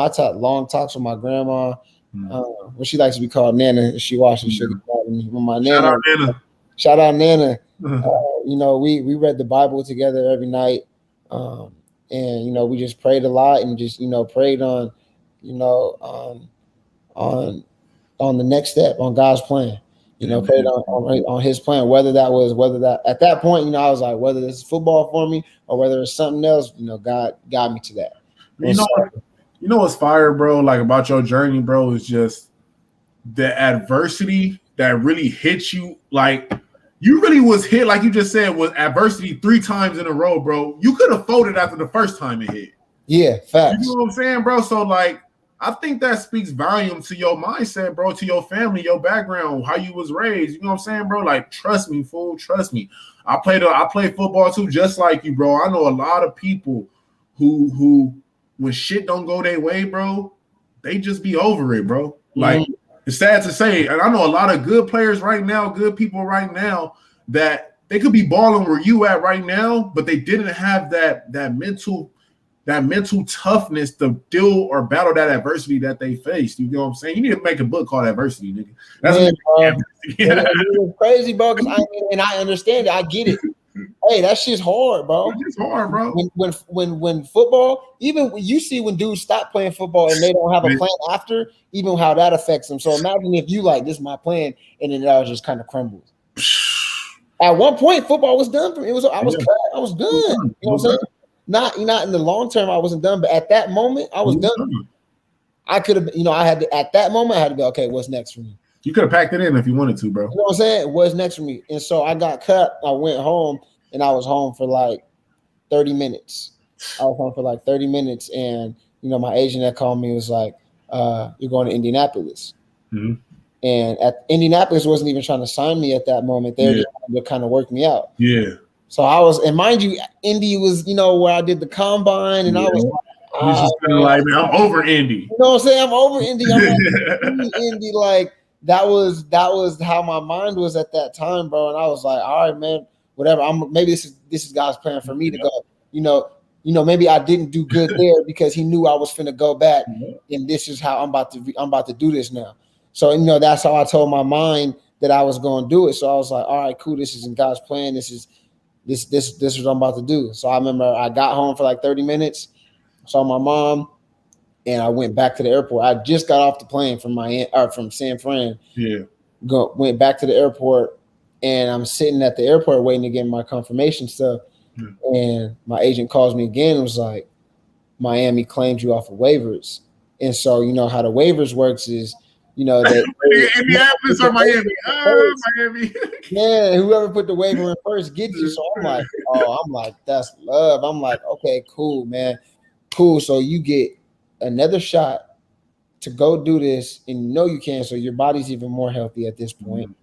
S2: talk long talks with my grandma. What she likes to be called Nana. She watches. She'll get mad at me. My Nana. Shout out Nana. We read the Bible together every night, and we just prayed a lot and just prayed on on the next step, on God's plan. Prayed on His plan. Whether that at that point, I was like, whether this is football for me or whether it's something else, God got me to that.
S1: You know what's fire, bro? Like about your journey, bro, is just the adversity that really hits you. Like you really was hit, like you just said, with adversity 3 times in a row, bro. You could have folded after the first time it hit.
S2: Yeah, facts.
S1: You know what I'm saying, bro? So like, I think that speaks volume to your mindset, bro, to your family, your background, how you was raised. You know what I'm saying, bro? Like, trust me, fool. Trust me. I played football too, just like you, bro. I know a lot of people who when shit don't go their way, bro, they just be over it, bro. Like, it's sad to say, and I know a lot of good players right now, good people right now, that they could be balling where you at right now, but they didn't have that mental toughness to deal or battle that adversity that they faced. You know what I'm saying? You need to make a book called Adversity, nigga. That's
S2: it's crazy, bro. Because I understand it. I get it. Hey, that shit's hard, bro.
S1: It's hard, bro.
S2: When football, even when you see when dudes stop playing football and they don't have a plan after, even how that affects them. So imagine if you like, this is my plan, and then it all just kind of crumbles. At one point, football was done for me. I was cut. I was done. You know what I'm saying? Not in the long term, I wasn't done, but at that moment, I was done. I could have, I had to, at that moment, I had to go, okay, what's next for me?
S1: You could have packed it in if you wanted to, bro.
S2: You know what I'm saying? What's next for me? And so I got cut. I went home, and I was home for like 30 minutes. And my agent that called me was like, "You're going to Indianapolis."
S1: Mm-hmm.
S2: And at Indianapolis wasn't even trying to sign me at that moment. They just wanted to kind of work me out.
S1: Yeah.
S2: So I was, and mind you, Indy was, where I did the combine, and I was
S1: like, just like, man, I'm over Indy.
S2: You know what I'm saying? I'm over Indy. I'm like, Indy, like that was how my mind was at that time, bro. And I was like, all right, man, whatever. Maybe this is God's plan for me to go, maybe I didn't do good there because he knew I was finna go back,
S1: Yeah.
S2: and this is how I'm about to do this now. So that's how I told my mind that I was going to do it. So I was like, all right, cool. This is in God's plan. This is what I'm about to do. So I remember I got home for like 30 minutes, saw my mom, and I went back to the airport. I just got off the plane from San Fran.
S1: Yeah.
S2: Went back to the airport, and I'm sitting at the airport waiting to get my confirmation stuff.
S1: Yeah.
S2: And my agent calls me again and was like, Miami claimed you off of waivers. And so how the waivers works is, they
S1: Indianapolis or Miami? Miami.
S2: Yeah, whoever put the waiver in first gets you. So I'm like, that's love. I'm like, okay, cool, man. Cool. So you get another shot to go do this, and you can. So your body's even more healthy at this point.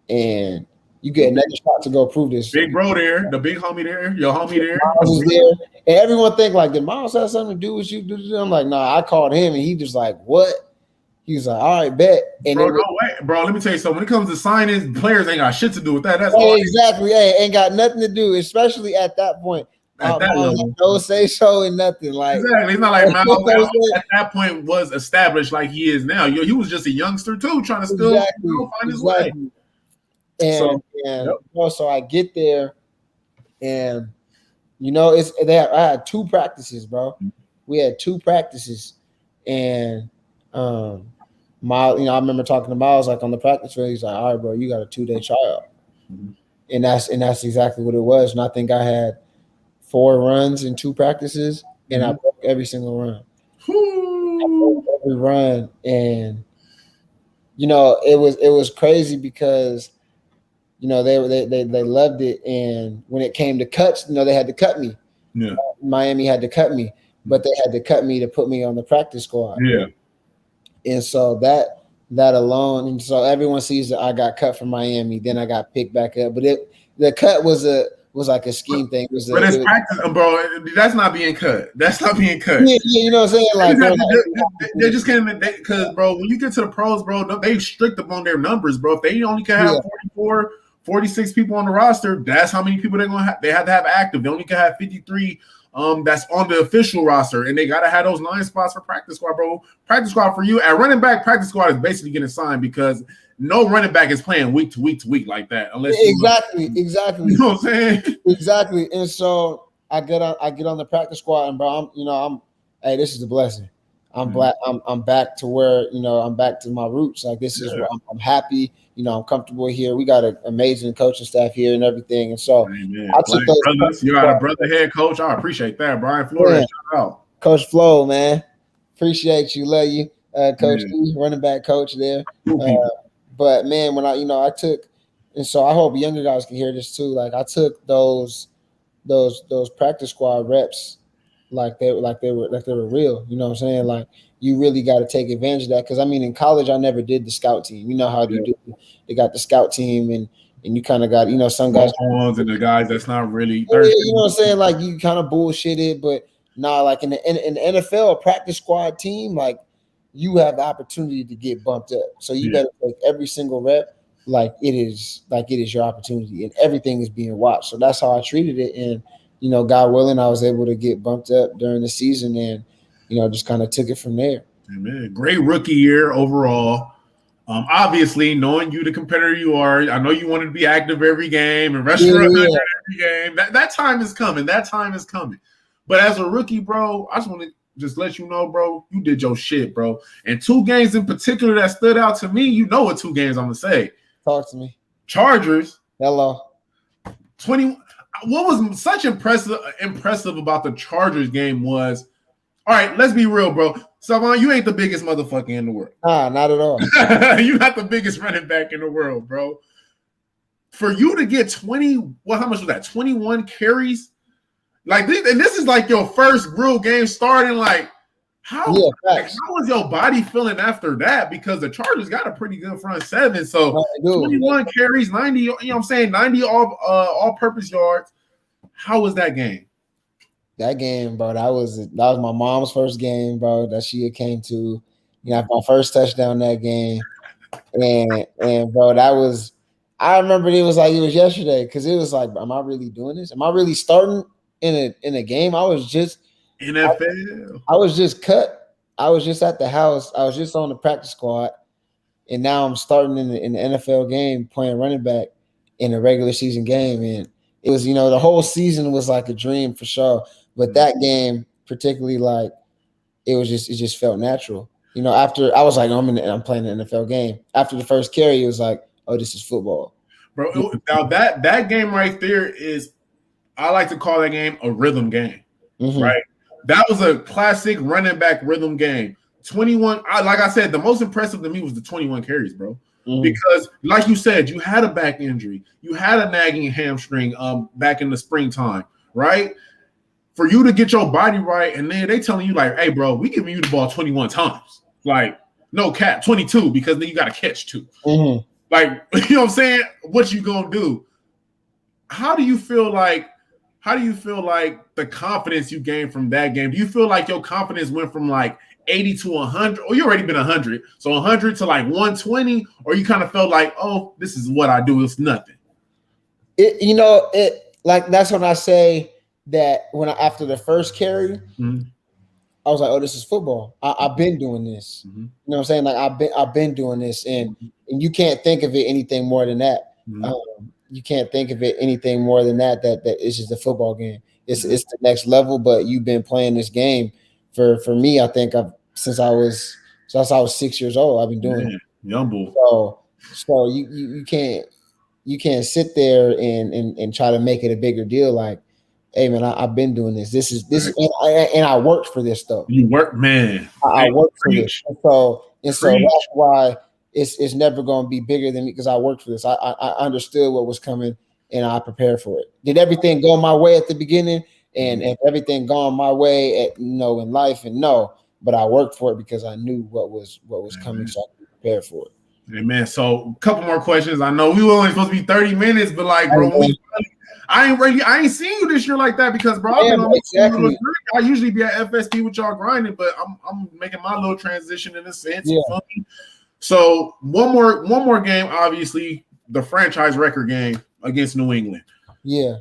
S2: And you get another shot to go prove this.
S1: Big bro there, the big homie there, your homie there.
S2: Miles is there. And everyone think like, did Miles have something to do with you? I'm like, nah, I called him, and he just like, what? He was like, all right, bet. And
S1: bro, no way. Bro, let me tell you something. When it comes to signings, players ain't got shit to do with that. That's
S2: all. Exactly. Hey, ain't got nothing to do, especially at that point.
S1: At that level.
S2: No say so and nothing. Like
S1: exactly. It's not like Miles at that point was established like he is now. He was just a youngster too, trying to still find his way.
S2: So I get there, and I had 2 practices, bro. We had 2 practices, and Miles, I remember talking to Miles like on the practice field. He's like, "All right, bro, you got a 2-day tryout," and that's exactly what it was. And I think I had 4 runs in 2 practices, and I broke every single run. I broke every run, and it was crazy because they loved it, and when it came to cuts, they had to cut me.
S1: Yeah,
S2: Miami had to cut me, but they had to cut me to put me on the practice squad.
S1: Yeah.
S2: And so that alone, and so everyone sees that I got cut from Miami, then I got picked back up. But the cut was like a scheme thing.
S1: It's practice, bro. That's not being cut. That's not being cut.
S2: Yeah, you know what I'm saying? Like
S1: they just can't, because bro, when you get to the pros, bro, they strict upon their numbers, bro. If they only can have 44, 46 people on the roster, that's how many people they're gonna have. They have to have active. They only can have 53. That's on the official roster, and they gotta have those 9 spots for practice squad, bro. Practice squad for you at running back. Practice squad is basically getting signed because no running back is playing week to week to week like that, unless
S2: exactly.
S1: You know what I'm saying?
S2: Exactly. And so I get on the practice squad, and bro, hey, this is a blessing. I'm back to where I'm back to my roots. Like this is where I'm happy. I'm comfortable here. We got an amazing coaching staff here and everything. And so
S1: I took those brothers. You got a brother head coach. I appreciate that, Brian Flores. Shout out,
S2: Coach Flo, man. Appreciate you, love you, Coach E, running back coach there. But man, when I took, and so I hope younger guys can hear this too. Like I took those practice squad reps like they were real. You know what I'm saying? Like you really got to take advantage of that, because in college I never did the scout team. You know how they do. They got the scout team, and you kind of got some guys
S1: and the guys that's not really.
S2: You know what I'm saying? Like you kind of bullshit it, but nah. Like in the NFL, a practice squad team, like you have the opportunity to get bumped up. So you better take every single rep like it is your opportunity, and everything is being watched. So that's how I treated it, and God willing, I was able to get bumped up during the season, and just kind of took it from there.
S1: Amen. Great rookie year overall. Obviously, knowing you, the competitor you are, I know you wanted to be active every game and rush for 100 every game. That time is coming. That time is coming. But as a rookie, bro, I just want to just let you know, bro, you did your shit, bro. And 2 games in particular that stood out to me, what 2 games I'm going to say.
S2: Talk to me.
S1: Chargers.
S2: Hello.
S1: 20. What was such impressive about the Chargers game was, all right, let's be real, bro. Salvon, you ain't the biggest motherfucker in the world.
S2: Nah, not at all.
S1: You're not the biggest running back in the world, bro. For you to get 20, how much was that? 21 carries? Like this, and this is like your first real game starting. Like, how was your body feeling after that? Because the Chargers got a pretty good front 7. So 21 carries, 90, you know what I'm saying? 90 all-purpose yards. How was that game?
S2: That game, bro, that was my mom's first game, bro, that she came to. My first touchdown that game. And bro, I remember it was like it was yesterday, because it was like, am I really doing this? Am I really starting? in a game. I was just
S1: NFL.
S2: I was just cut. I was just at the house. I was just on the practice squad, and now I'm starting in the NFL game playing running back in a regular season game. And it was, the whole season was like a dream for sure. But that game, particularly, like it just felt natural. After I was like, I'm playing an NFL game. After the first carry, it was like, oh, this is football.
S1: Bro, now that game right there is, I like to call that game a rhythm game, right? That was a classic running back rhythm game. 21, like I said, the most impressive to me was the 21 carries, bro. Because, like you said, you had a back injury, you had a nagging hamstring back in the springtime, right? For you to get your body right, and then they telling you like, hey, bro, we giving you the ball 21 times. Like, no cap, 22, because then you got to catch 2. Like, you know what I'm saying? What you gonna do? How do you feel like the confidence you gained from that game? Do you feel like your confidence went from like 80 to 100, or you already been 100, so 100 to like 120, or you kind of felt like, oh, this is what I do, it's nothing?
S2: It like that's when I say that after the first carry, I was like, oh, this is football. I've been doing this. You know what I'm saying? Like I've been doing this, and you can't think of it anything more than that. You can't think of it anything more than that. That it's just a football game. It's the next level. But you've been playing this game for me. I think since I was 6 years old. I've been doing it.
S1: Young bull.
S2: So you can't sit there and try to make it a bigger deal. Like, hey man, I've been doing this. This is and I worked for this stuff.
S1: You work, man.
S2: I worked for this. So that's why it's never going to be bigger than me, because I worked for this. I understood what was coming and I prepared for it. Did everything go my way at the beginning? And if everything gone my way in life, and no, but I worked for it because I knew what was coming, so I could prepare for it.
S1: Amen. So a couple more questions. I know we were only supposed to be 30 minutes, but like, bro, I ain't seen you this year like that, because bro, I've been on exactly. I usually be at FSP with y'all grinding, but I'm making my little transition in a sense.
S2: Yeah.
S1: So one more game, obviously the franchise record game against New England.
S2: Yeah.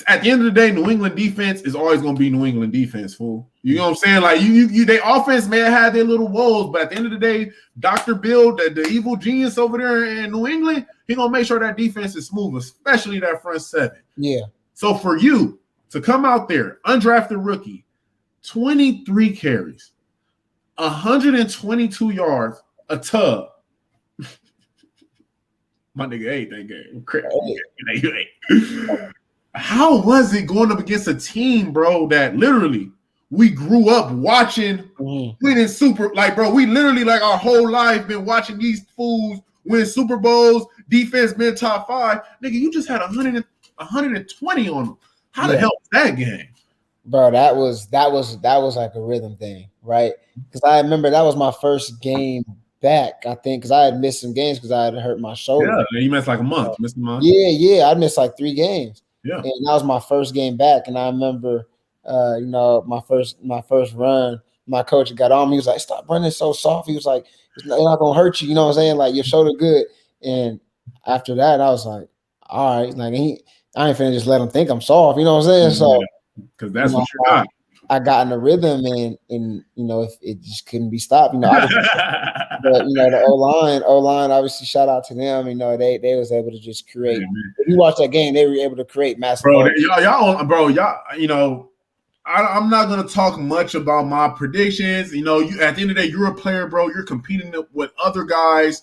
S1: At the end of the day, New England defense is always going to be New England defense, fool. You know what I'm saying? Like they offense may have had their little woes, but at the end of the day, Dr. Bill, the evil genius over there in New England, he gonna make sure that defense is smooth, especially that front seven.
S2: Yeah. So
S1: for you to come out there, undrafted rookie, 23 carries, 122 yards, a tub. My nigga ate that game. How was it going up against a team, bro, that literally we grew up watching winning super, like, bro, we literally like our whole life been watching these fools win Super Bowls, defense been top 5. Nigga, you just had 120 on them. How the hell was that game?
S2: Bro, that was like a rhythm thing, right? Because I remember that was my first game back, I think, because I had missed some games because I had hurt my shoulder.
S1: Yeah, you missed like a month. Missed a month.
S2: Yeah, I missed like 3 games.
S1: Yeah,
S2: and that was my first game back, and I remember, my first run, my coach got on me. He was like, "Stop running so soft." He was like, "It's not gonna hurt you." You know what I'm saying? Like, your shoulder good. And after that, I was like, "All right." Like, I ain't finna just let him think I'm soft. You know what I'm saying? So,
S1: because that's what you got.
S2: I got in the rhythm, and if it just couldn't be stopped. But the O line, obviously, shout out to them. They was able to just create. If you watch that game, they were able to create massive.
S1: Bro, y'all. I'm not gonna talk much about my predictions. You at the end of the day, you're a player, bro. You're competing with other guys.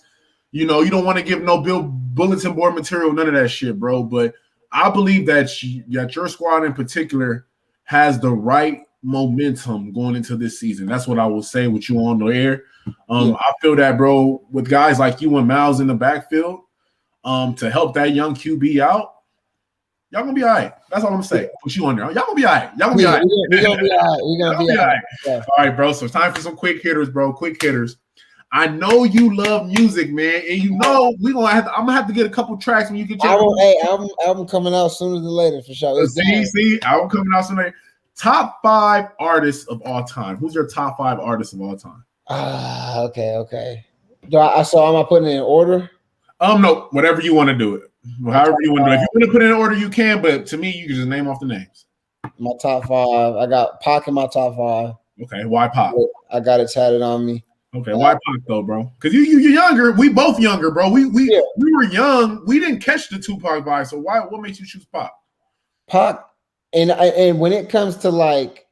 S1: You don't want to give no bulletin board material, none of that shit, bro. But I believe that your squad in particular has the right momentum going into this season. That's what I will say with you on the air. I feel that, bro, with guys like you and Miles in the backfield, to help that young QB out, y'all gonna be all right. That's all I'm saying. Put you on there. Y'all gonna be all right. Y'all gonna be all right.
S2: We're gonna be all right. We're gonna be all right.
S1: Yeah. All right, bro. So it's time for some quick hitters, bro. Quick hitters. I know you love music, man, and I'm gonna have to get a couple tracks when you get your
S2: album coming out sooner than later for sure.
S1: See, album coming out sooner. Top 5 artists of all time. Who's your top 5 artists of all time?
S2: Okay. Am I putting it in order?
S1: No, whatever you want to do it. However you want to do it. If you want to put it in order, you can, but to me, you can just name off the names.
S2: My top five. I got Pac in my top five.
S1: Okay, why Pac?
S2: I got it tatted on me.
S1: Okay, why Pac though, bro? Because you're younger. We both younger, bro. We were young. We didn't catch the Tupac vibe. So why? What makes you choose Pac?
S2: Pac, and when it comes to like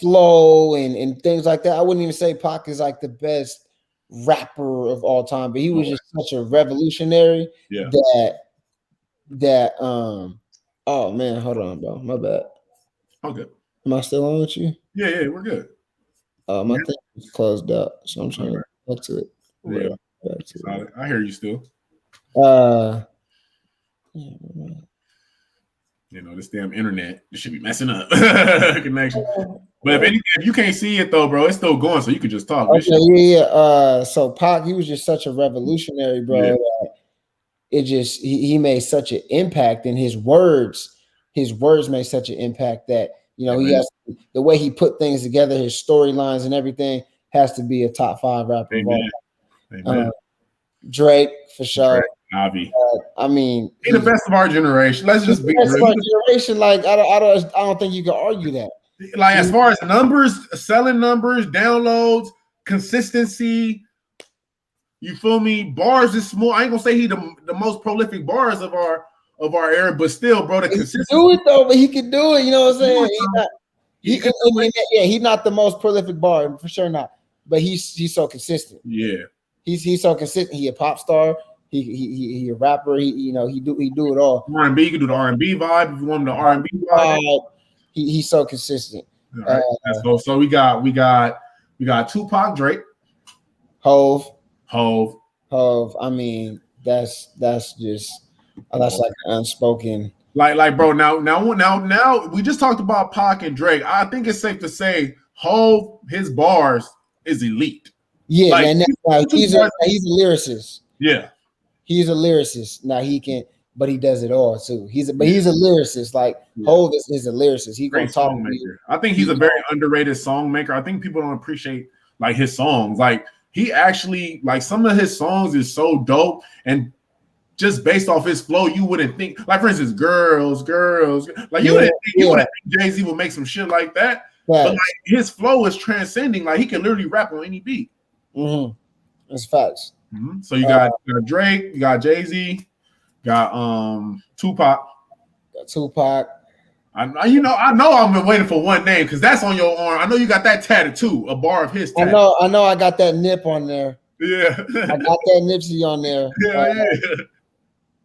S2: flow and things like that, I wouldn't even say Pac is like the best rapper of all time, but he was just such a revolutionary that oh man, hold on, bro. My bad.
S1: Okay.
S2: Am I still on with you?
S1: Yeah, we're good.
S2: My thing is closed out, so I'm trying to go to it.
S1: Yeah, back to it. I hear you still. You know, this damn internet, this should be messing up connection. But if you can't see it though, bro, it's still going, so you can just talk.
S2: Okay, yeah. So Pac, he was just such a revolutionary, bro.
S1: Yeah.
S2: It just he made such an impact, and his words made such an impact that he has the way he put things together, his storylines and everything has to be a top 5 rapper.
S1: Amen.
S2: Drake for sure.
S1: Avi.
S2: I mean,
S1: he's the best of our generation. Let's just be real.
S2: Best of our generation. Like I don't think you can argue that.
S1: Like as far as numbers, selling numbers, downloads, consistency. You feel me? Bars is small. I ain't gonna say he the most prolific bars of our era, but still, bro, the consistency.
S2: He can do it though, but he can do it. You know what I'm saying? He's not the most prolific bar for sure, not. But he's so consistent.
S1: Yeah,
S2: he's so consistent. He a pop star. He a rapper. He do it all.
S1: R&B, you can do the R&B vibe if you want him the R&B vibe.
S2: He's so consistent.
S1: All right, let's go. So we got Tupac, Drake,
S2: Hove.
S1: I
S2: mean, that's like unspoken.
S1: Like, bro. Now we just talked about Pac and Drake. I think it's safe to say Hove, his bars is elite.
S2: Yeah, like, man. He's a lyricist.
S1: Yeah,
S2: he's a lyricist. Now he can, but he does it all too. He's a lyricist. Like Hove is a lyricist. He's gonna talk to you.
S1: I think he's a very underrated song maker. I think people don't appreciate like his songs. Like he actually like some of his songs is so dope, and just based off his flow, you wouldn't think. Like for instance, girls. Like you wouldn't think Jay-Z would make some shit like that. But like his flow is transcending. Like he can literally rap on any beat.
S2: That's facts.
S1: So you got Drake, you got Jay-Z, got Tupac. I know I've been waiting for one name because that's on your arm. I know you got that tatted too, a bar of his tatted.
S2: I know I got that nip on there.
S1: Yeah.
S2: I got that Nipsey on there.
S1: Yeah.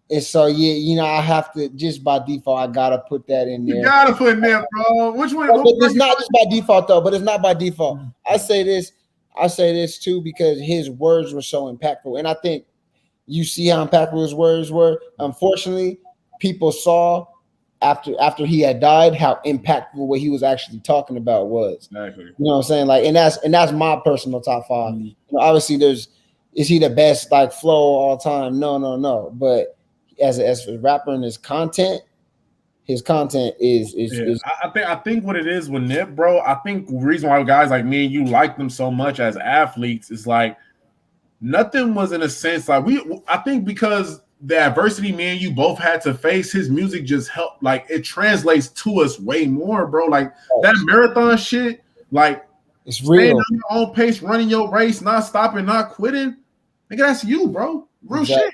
S2: And so I have to just by default, I gotta put that in there.
S1: You gotta put in there, bro. Which one?
S2: But it's not just by default though, but it's not by default. I say this too because his words were so impactful. And I think you see how impactful his words were. Unfortunately, people saw after he had died how impactful what he was actually talking about was.
S1: Exactly.
S2: You know what I'm saying? Like, and that's my personal top 5. Obviously, is he the best like flow all time? No. But as a rapper and his content is
S1: I think what it is with Nip, bro. I think the reason why guys like me and you like them so much as athletes is like nothing was in a sense like I think because the adversity me and you both had to face, his music just helped. Like it translates to us way more, bro. Like that marathon shit, like
S2: it's real.
S1: Staying on your own pace, running your race, not stopping, not quitting. Nigga, that's you, bro. Real shit.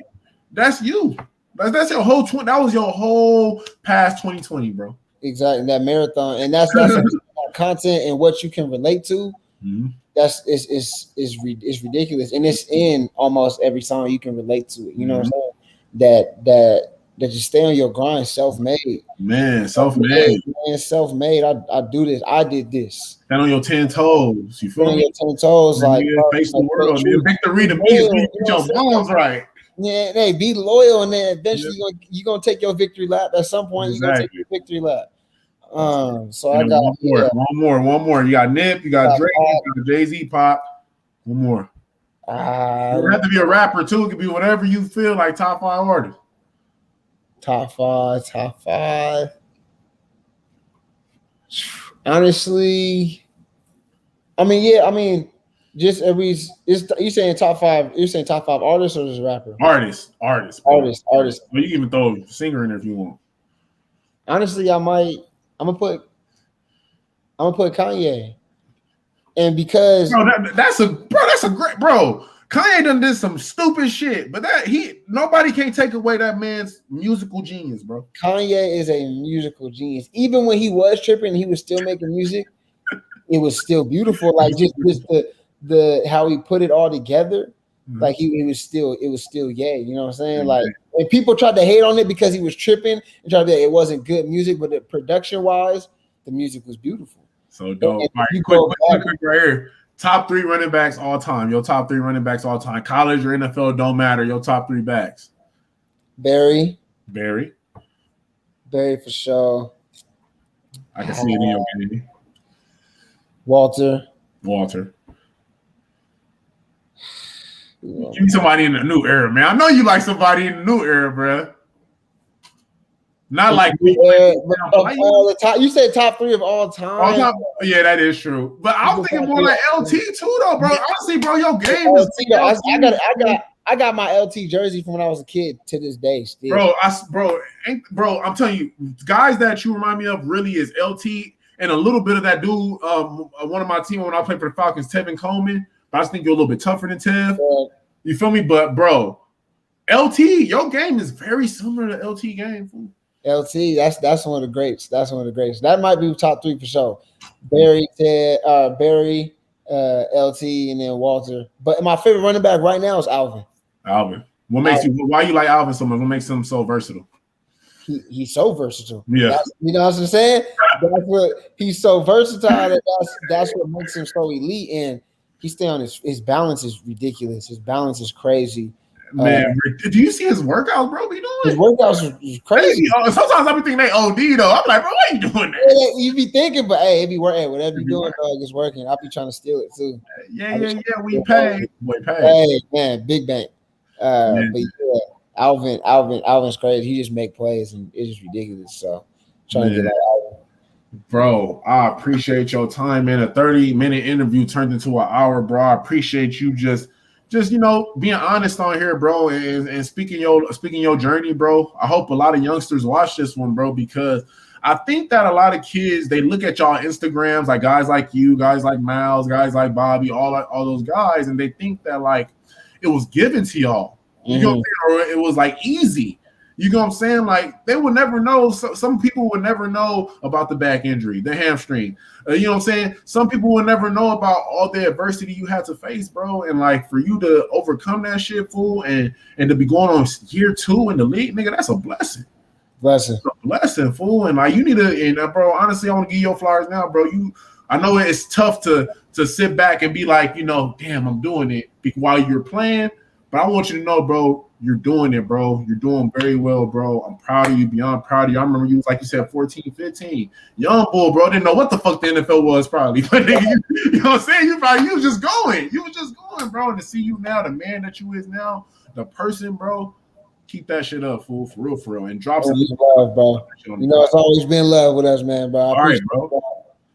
S1: That's you. That's your whole that was your whole past 2020, bro.
S2: Exactly. That marathon. And that's content and what you can relate to. That's it's ridiculous. And it's in almost every song you can relate to it. You know what I'm saying? That you stay on your grind, self-made.
S1: Man, self-made.
S2: I do this. I did this.
S1: Stand on your 10 toes. You feel me?
S2: Your 10 toes, like
S1: face the world. Victory to me. Get your bones right.
S2: Yeah, hey, be loyal, and then eventually you're gonna take your victory lap. At some point, you're gonna take your victory lap. So I got
S1: one more. You got Nip, you got Drake, you got Jay-Z, Pop. One more. You don't have to be a rapper too. It could be whatever you feel like. Top 5 artists.
S2: Top five. Honestly, just you saying top 5? You're saying top 5 artists or just rapper?
S1: Artists.
S2: Well,
S1: you can even throw a singer in there if you want.
S2: Honestly, I might I'm gonna put Kanye. And because
S1: that's a great bro. Kanye done did some stupid shit, but nobody can take away that man's musical genius, bro.
S2: Kanye is a musical genius. Even when he was tripping, he was still making music. It was still beautiful. Like just the how he put it all together. Mm-hmm. Like it was still yay. You know what I'm saying? Mm-hmm. Like, and people tried to hate on it because he was tripping and tried to say it wasn't good music, but the production wise, the music was beautiful.
S1: So dope. All right, quick right here. Top 3 running backs all time. Your top 3 running backs all time. College or NFL don't matter. Your top 3 backs.
S2: Barry for sure.
S1: I can see it in your game.
S2: Walter.
S1: Give me somebody in the new era, man. I know you like somebody in the new era, bro. Not like
S2: all the time. You said top 3 of all time.
S1: Yeah, that is true. But I'm thinking more like LT too, though, bro. Honestly, bro, your game is.
S2: I got my LT jersey from when I was a kid to this day.
S1: Still. Bro, I'm telling you, guys that you remind me of really is LT and a little bit of that dude. One of my team when I played for the Falcons, Tevin Coleman. But I just think you're a little bit tougher than Tev. Yeah. You feel me? But bro, LT, your game is very similar to LT game. Fool.
S2: LT, that's one of the greats. That might be top 3 for sure. Barry, LT, and then Walter. But my favorite running back right now is Alvin.
S1: What makes you? Why you like Alvin so much? What makes him so versatile?
S2: He's so versatile.
S1: Yeah,
S2: you know what I'm saying. That's what he's so versatile. That's what makes him so elite. And he stay on his balance is ridiculous. His balance is crazy.
S1: Man, do you see his workouts, bro? Be doing
S2: his workouts is crazy.
S1: Sometimes I be thinking they OD though. I'm like, bro, why you doing that?
S2: You be thinking, but hey, it be working. Whatever you doing, dog, it's working. I be trying to steal it too.
S1: Yeah. We pay.
S2: Hey, man, big bank. But yeah, Alvin's crazy. He just make plays and it's just ridiculous. So trying to get like Alvin.
S1: Bro, I appreciate your time, man. A 30-minute interview turned into an hour, bro. I appreciate you just being honest on here, bro, and speaking your journey, bro. I hope a lot of youngsters watch this one, bro, because I think that a lot of kids, they look at y'all Instagrams, like guys like you, guys like Miles, guys like Bobby, all those guys, and they think that like it was given to y'all. You know what I'm saying? Or it was like easy. You know what I'm saying? Like they would never know. Some people would never know about the back injury, the hamstring. You know what I'm saying? Some people would never know about all the adversity you had to face, bro. And like for you to overcome that shit, fool, and to be going on year 2 in the league, nigga, that's a blessing. That's a blessing, fool. And like you need to, and bro, honestly, I want to give you your flowers now, bro. I know it's tough to sit back and be like, damn, I'm doing it while you're playing. But I want you to know, bro, you're doing it, bro. You're doing very well, bro. I'm proud of you, beyond proud of you. I remember you was, like you said, 14, 15. Young bull, bro. Didn't know what the fuck the NFL was probably. But you know what I'm saying? You was just going. You was just going, bro. And to see you now, the man that you is now, the person, bro, keep that shit up, fool, for real. And drop some
S2: love, bro. It's always been love with us, man, bro.
S1: All right, bro.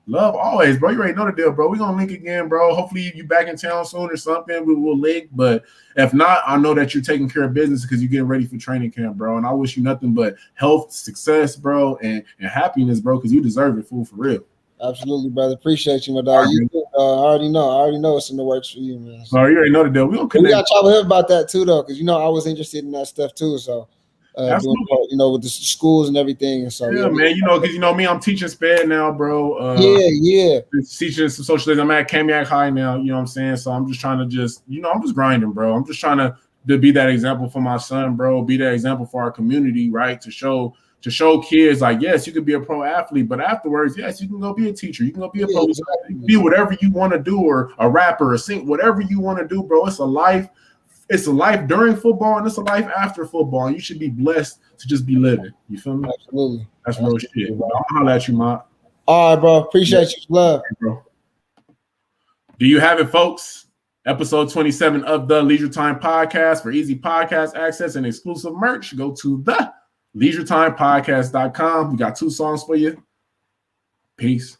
S1: Love always, bro. You already know the deal, bro. We're going to link again, bro. Hopefully you back in town soon or something. We will link. But if not, I know that you're taking care of business because you're getting ready for training camp, bro. And I wish you nothing but health, success, bro, and happiness, bro, because you deserve it, fool, for real.
S2: Absolutely, brother. Appreciate you, my dog. You I already know it's in the works for you, man.
S1: So you already know the deal. We
S2: got to talk with him about that too, though, because I was interested in that stuff too. So doing, with the schools and everything. And so
S1: yeah, man. Because me, I'm teaching SPED now, bro. Teaching some social studies. I'm at Kamiak High now. You know what I'm saying? So I'm just trying to I'm just grinding, bro. I'm just trying to be that example for my son, bro. Be that example for our community, right? To show kids like, yes, you could be a pro athlete, but afterwards, yes, you can go be a teacher. You can go be a police officer. Be whatever you want to do, or a rapper, or sing, whatever you want to do, bro. It's a life. It's a life during football, and it's a life after football. And you should be blessed to just be living. You feel me?
S2: Absolutely.
S1: That's real shit. I'll holler at you, Mont.
S2: All right, bro. Appreciate you. Love.
S1: Bro. Do you have it, folks? Episode 27 of the Leisure Time Podcast. For easy podcast access and exclusive merch, go to the leisuretimepodcast.com. We got 2 songs for you. Peace.